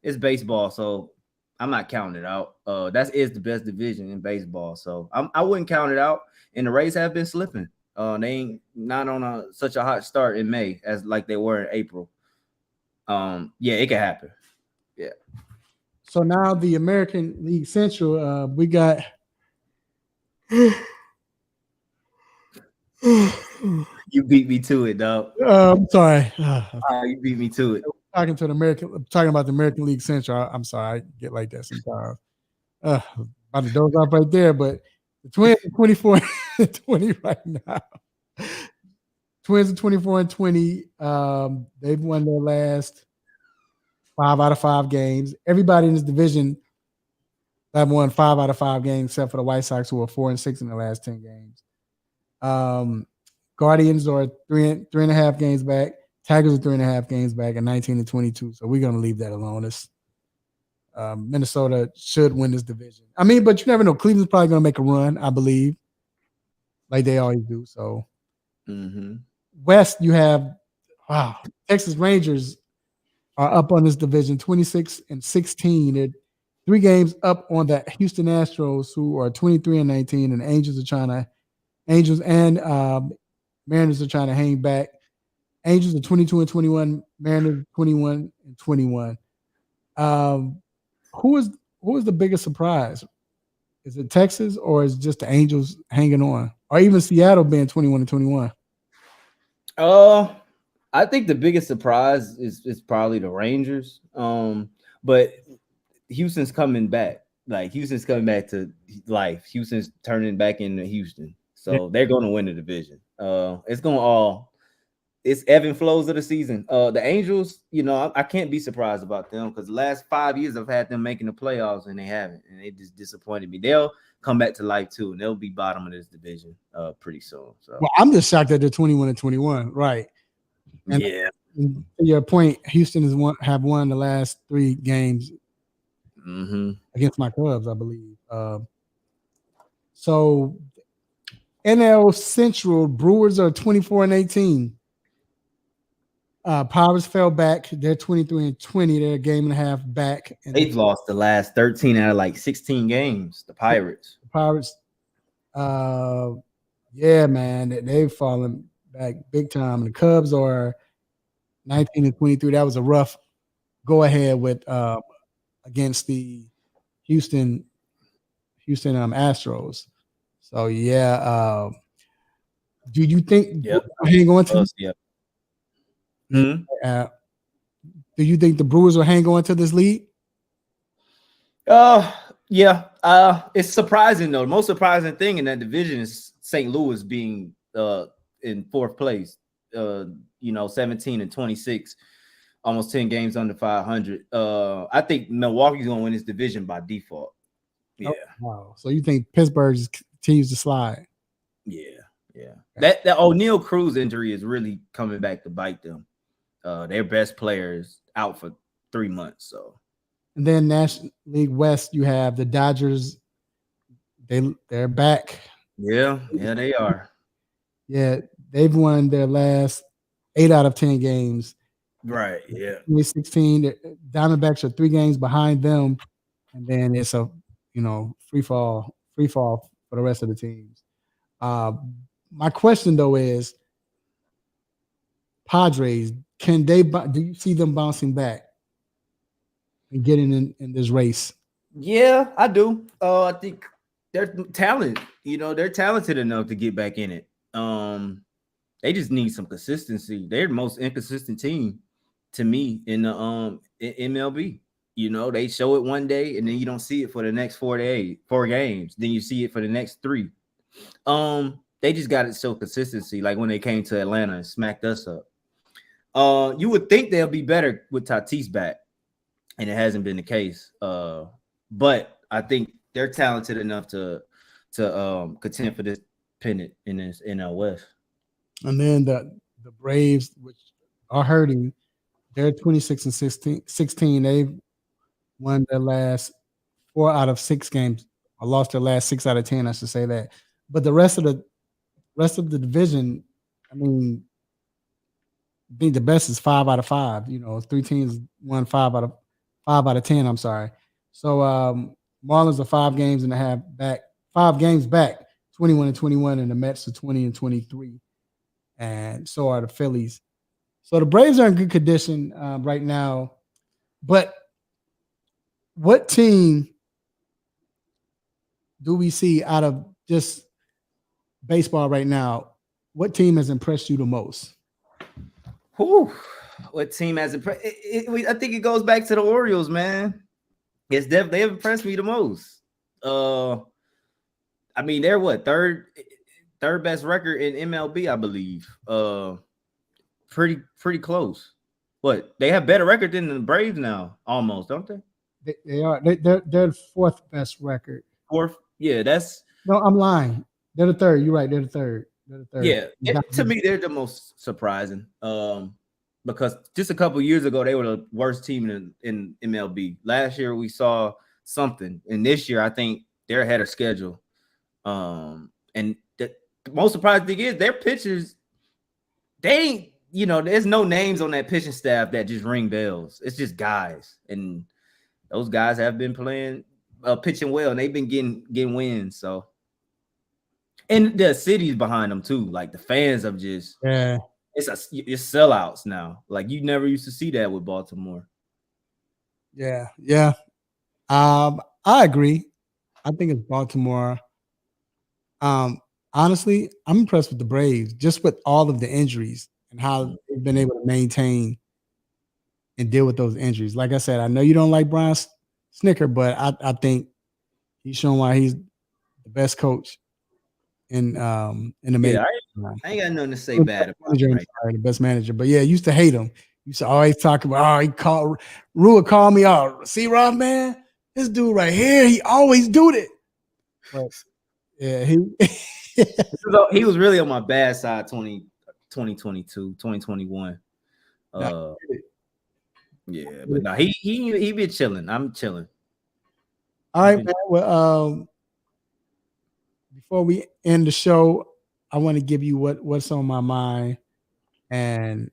it's baseball, so I'm not counting it out. That is the best division in baseball, so I wouldn't count it out. And the Rays have been slipping. They ain't not on such a hot start in May as like they were in April. Yeah, it can happen. Yeah. So now the American League Central, we got. You beat me to it, dog. I'm sorry. You beat me to it. Talking about the American League Central. I'm sorry, I get like that sometimes. About to doze off right there, but the Twins are 24-20 right now. Twins are 24-20. They've won their last 5 out of 5 games. Everybody in this division have won 5 out of 5 games, except for the White Sox, who are 4-6 in the last 10 games. Guardians are 3.5 games back. Tigers are 3.5 games back, and 19-22. So we're gonna leave that alone. It's Minnesota should win this division. I mean, but you never know. Cleveland's probably gonna make a run, I believe, like they always do. So West, you have Texas Rangers are up on this division, 26-16. They're 3 games up on the Houston Astros, who are 23-19, and Angels and Mariners are trying to hang back. Angels are 22-21, Mariners 21-21. Who is the biggest surprise? Is it Texas, or is it just the Angels hanging on, or even Seattle being 21-21? I think the biggest surprise is probably the Rangers. But Houston's coming back. Like, Houston's coming back to life. Houston's turning back into Houston. So they're going to win the division. It's ebb and flows of the season. The Angels, I can't be surprised about them, because the last 5 years I've had them making the playoffs and they haven't, and they just disappointed me. They'll come back to life too, and they'll be bottom of this division pretty soon. So, well, I'm just shocked that they're 21-21, right? And yeah. To your point, Houston have won the last 3 games against my Cubs, I believe. So NL Central, Brewers are 24-18. Pirates fell back. They're 23-20. They're a game and a half back. And they've lost the last 13 out of like 16 games. The Pirates. Yeah, man, they've fallen back big time. And the Cubs are 19-23. That was a rough go ahead with against the Houston Astros. So yeah, do you think hang on to? Do you think the Brewers will hang on to this lead? Yeah. It's surprising though. The most surprising thing in that division is St. Louis being in 4th place. 17-26, almost 10 games under 500. I think Milwaukee's gonna win this division by default. Yeah. Oh, wow. So you think Pittsburgh continues to slide? Yeah. That O'Neal Cruz injury is really coming back to bite them. Their best player is out for 3 months. So, and then National League West, you have the Dodgers. They're back. Yeah, they are. Yeah, they've won their last 8 out of 10 games. Right. Yeah. 2016. The Diamondbacks are 3 games behind them, and then it's a free fall for the rest of the teams. My question though is, Padres, do you see them bouncing back and getting in this race? Yeah, I do. I think they're talented. They're talented enough to get back in it. They just need some consistency. They're the most inconsistent team to me in the MLB. They show it one day and then you don't see it for the next 4 games. Then you see it for the next 3. They just got to show consistency. Like when they came to Atlanta and smacked us up. You would think they'll be better with Tatis back, and it hasn't been the case. But I think they're talented enough to contend for this pennant in this NL West. And then the Braves, which are hurting, they're 26-16. They've won their last 4 out of 6 games. I lost their last 6 out of 10, I should say that. But the rest of the division, I mean, I think the best is 5 out of 5. 3 teams won 5 out of 10. I'm sorry. So Marlins are 5 games and a half back, 5 games back, 21-21, and the Mets are 20-23, and so are the Phillies. So the Braves are in good condition right now. But what team do we see out of just baseball right now? What team has impressed you the most? What team has impressed? I think it goes back to the Orioles, man. They have impressed me the most. I mean, they're what, third third best record in MLB, I believe. Pretty close. What, they have better record than the Braves now, almost, don't they? They are. They're the fourth best record. Fourth, yeah, that's No, I'm lying. They're the third. You're right. They're the third. They're the third. Yeah. To me, they're the most surprising. Because just a couple years ago, they were the worst team in MLB. Last year, we saw something, and this year, I think they're ahead of schedule. And the most surprising thing is their pitchers. They ain't. There's no names on that pitching staff that just ring bells. It's just guys, and those guys have been pitching well, and they've been getting wins. So, and the city's behind them too. Like the fans have just it's sellouts now. Like you never used to see that with Baltimore. Yeah. I agree. I think it's Baltimore. Honestly, I'm impressed with the Braves, just with all of the injuries and how they've been able to maintain and deal with those injuries. Like I said, I know you don't like Brian Snicker, but I think he's shown why he's the best coach in the major. I ain't got nothing to say bad about him. The best manager. But yeah, used to hate him. Used to always talk about, Rua called me out. See, Rob, man, this dude right here, he always do it. But yeah, he was really on my bad side 2022, 2021. Yeah, but no, he been chilling. I'm chilling. All right, man. Well, before we end the show, I want to give you what's on my mind, and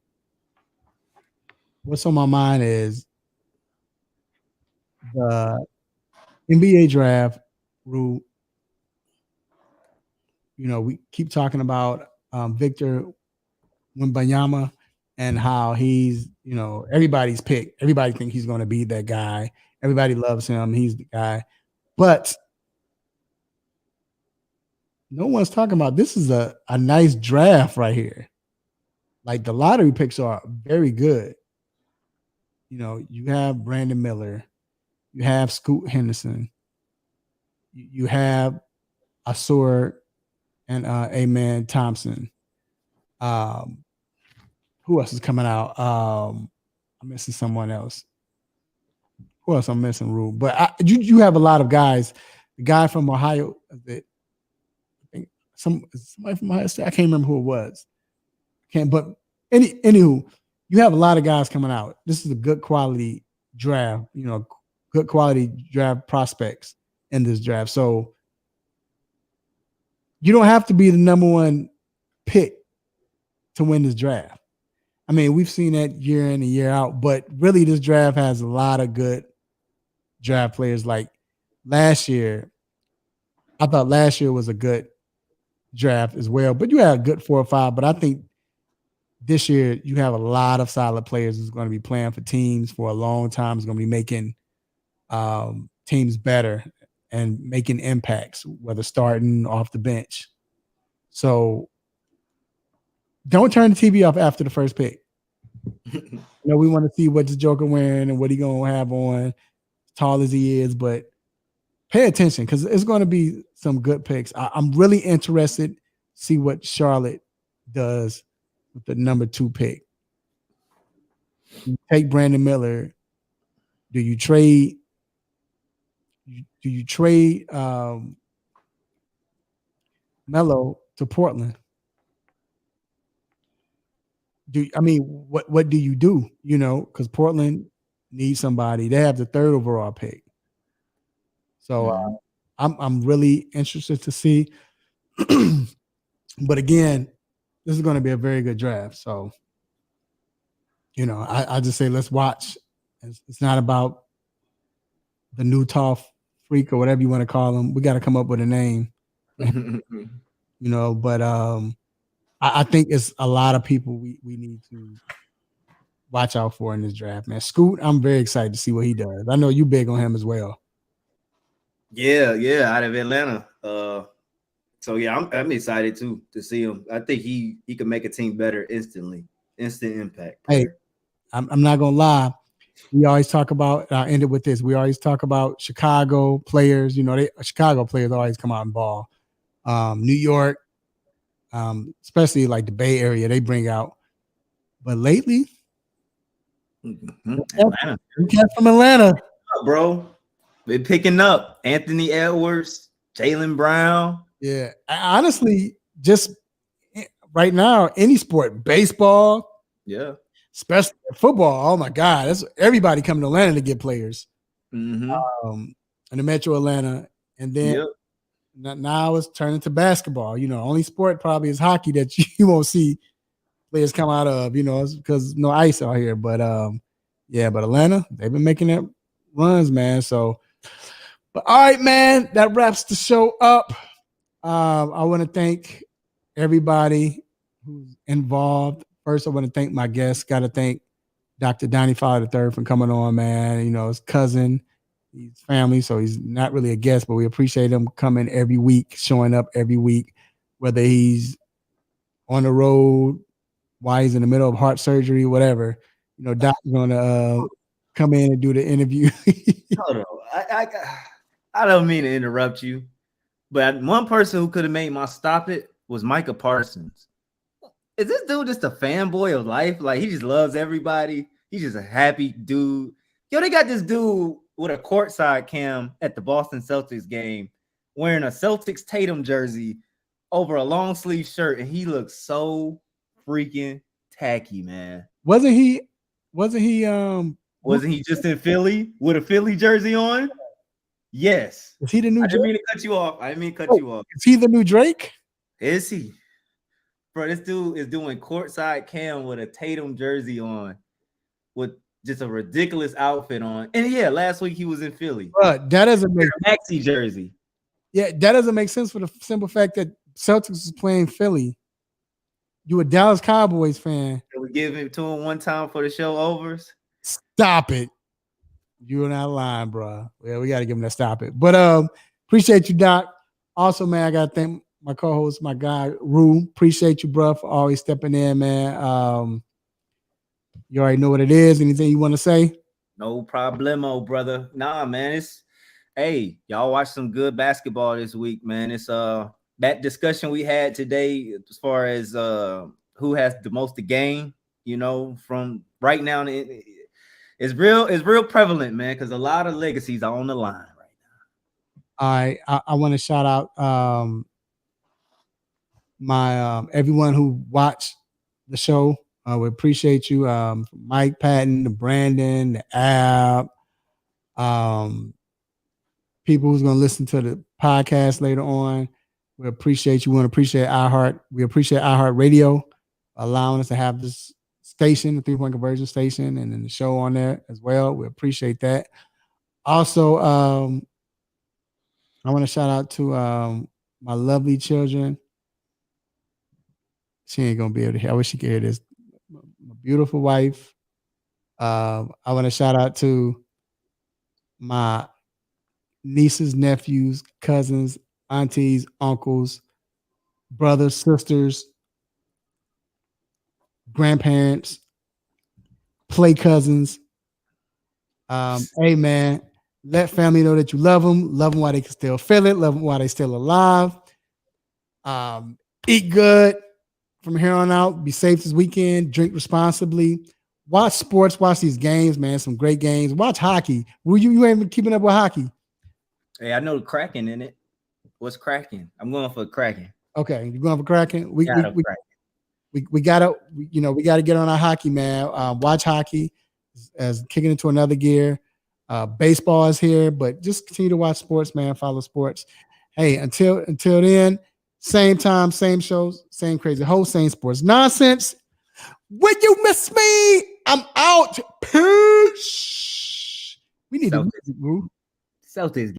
what's on my mind is the NBA draft rule. We keep talking about Victor Wembanyama and how he's, everybody's pick. Everybody thinks he's going to be that guy. Everybody loves him. He's the guy. But no one's talking about this is a nice draft right here. Like the lottery picks are very good. You have Brandon Miller. You have Scoot Henderson. You have Asur and Amen Thompson. Who else is coming out? I'm missing someone else. Who else I'm missing, Rube? But you have a lot of guys. The guy from Ohio, somebody from Ohio State. I can't remember who it was. But anywho, you have a lot of guys coming out. This is a good quality draft. Good quality draft prospects in this draft. So you don't have to be the number one pick to win this draft. I mean, we've seen that year in and year out, but really this draft has a lot of good draft players. Like last year, I thought last year was a good draft as well, but you had a good 4 or 5. But I think this year you have a lot of solid players who's going to be playing for teams for a long time. Is going to be making teams better and making impacts, whether starting off the bench. So don't turn the TV off after the first pick. We want to see what the Joker wearing and what he going to have on, as tall as he is, but pay attention because it's going to be some good picks. I'm really interested to see what Charlotte does with the number 2 pick. You take Brandon Miller. Do you trade Melo to Portland? What do you do? Because Portland needs somebody. They have the 3rd overall pick. So I'm really interested to see. But again, this is going to be a very good draft. So, I just say let's watch. It's not about the new tall freak or whatever you want to call him. We got to come up with a name. But I think it's a lot of people we need to watch out for in this draft, man. Scoot, I'm very excited to see what he does. I know you big on him as well. Yeah, out of Atlanta. So yeah, I'm excited too to see him. I think he can make a team better instantly. Instant impact. Hey, I'm not gonna lie. We always talk about. I ended with this. We always talk about Chicago players. Chicago players always come out and ball. New York, especially like the Bay Area, they bring out. But lately, Atlanta, you cats from Atlanta, bro, they're picking up Anthony Edwards, Jaylen Brown. Yeah, honestly, just right now, any sport, baseball, yeah, especially football. Oh my God, that's everybody coming to Atlanta to get players. Mm-hmm. In the Metro Atlanta, and then now it's turning to basketball. You know, only sport probably is hockey that you won't see players come out of. You know, because no ice out here. But yeah, but Atlanta, they've been making that runs, man. So, but all right, man, that wraps the show up. I want to thank everybody who's involved. First, I want to thank my guests. Got to thank Dr. Donnie Fowler III for coming on, man. You know, his cousin, he's family, so he's not really a guest, but we appreciate him coming every week, showing up every week, whether he's on the road, while he's in the middle of heart surgery, whatever. You know, Doc's going to come in and do the interview. Hold on. I don't mean to interrupt you. But one person who could have made my stop it was Micah Parsons. Is this dude just a fanboy of life? Like, he just loves everybody. He's just a happy dude. Yo, they got this dude with a courtside cam at the Boston Celtics game wearing a Celtics Tatum jersey over a long sleeve shirt, and he looks so freaking tacky, man. Wasn't he just in Philly with a Philly jersey on? Yes. Is he the new I didn't Drake? mean to cut you off. Is he the new Drake? Is he? Bro, this dude is doing courtside cam with a Tatum jersey on with just a ridiculous outfit on. And yeah, last week he was in Philly. But that doesn't make a maxi jersey. Yeah, that doesn't make sense for the simple fact that Celtics is playing Philly. You a Dallas Cowboys fan. Can we give it to him one time for the show overs? Stop it. You're not lying, bro. Yeah, we got to give him that stop it. But appreciate you, Doc. Also, man, I got to thank my co-host, my guy, Rue. Appreciate you, bro, for always stepping in, man. You already know what it is. Anything you want to say? No problemo, brother. Nah, man. Hey, y'all watch some good basketball this week, man. It's that discussion we had today as far as who has the most to gain, you know, from right now. It's real prevalent, man, because a lot of legacies are on the line right now. I want to shout out my everyone who watched the show. We appreciate you, Mike Patton, the Brandon, the App, people who's going to listen to the podcast later on. We appreciate you. We want to appreciate iHeart. We appreciate iHeart Radio allowing us to have this station, the 3-point conversion station, and then the show on there as well. We appreciate that. Also, I want to shout out to my lovely children. She ain't gonna be able to hear. I wish she could hear this. My beautiful wife. I want to shout out to my nieces, nephews, cousins, aunties, uncles, brothers, sisters, grandparents, play cousins. Hey, man, let family know that you love them while they can still feel it, love them while they're still alive. Eat good from here on out. Be safe this weekend. Drink responsibly. Watch sports. Watch these games, man. Some great games. Watch hockey. You ain't been keeping up with hockey? Hey, I know the Kraken in it. What's Kraken? I'm going for Kraken. Okay, you're going for Kraken. We gotta get on our hockey, man. Watch hockey as kicking into another gear. Baseball is here, but just continue to watch sports, man. Follow sports. Hey, until then, same time, same shows, same crazy host, same sports nonsense. When you miss me, I'm out. Peace. We need to Celtics.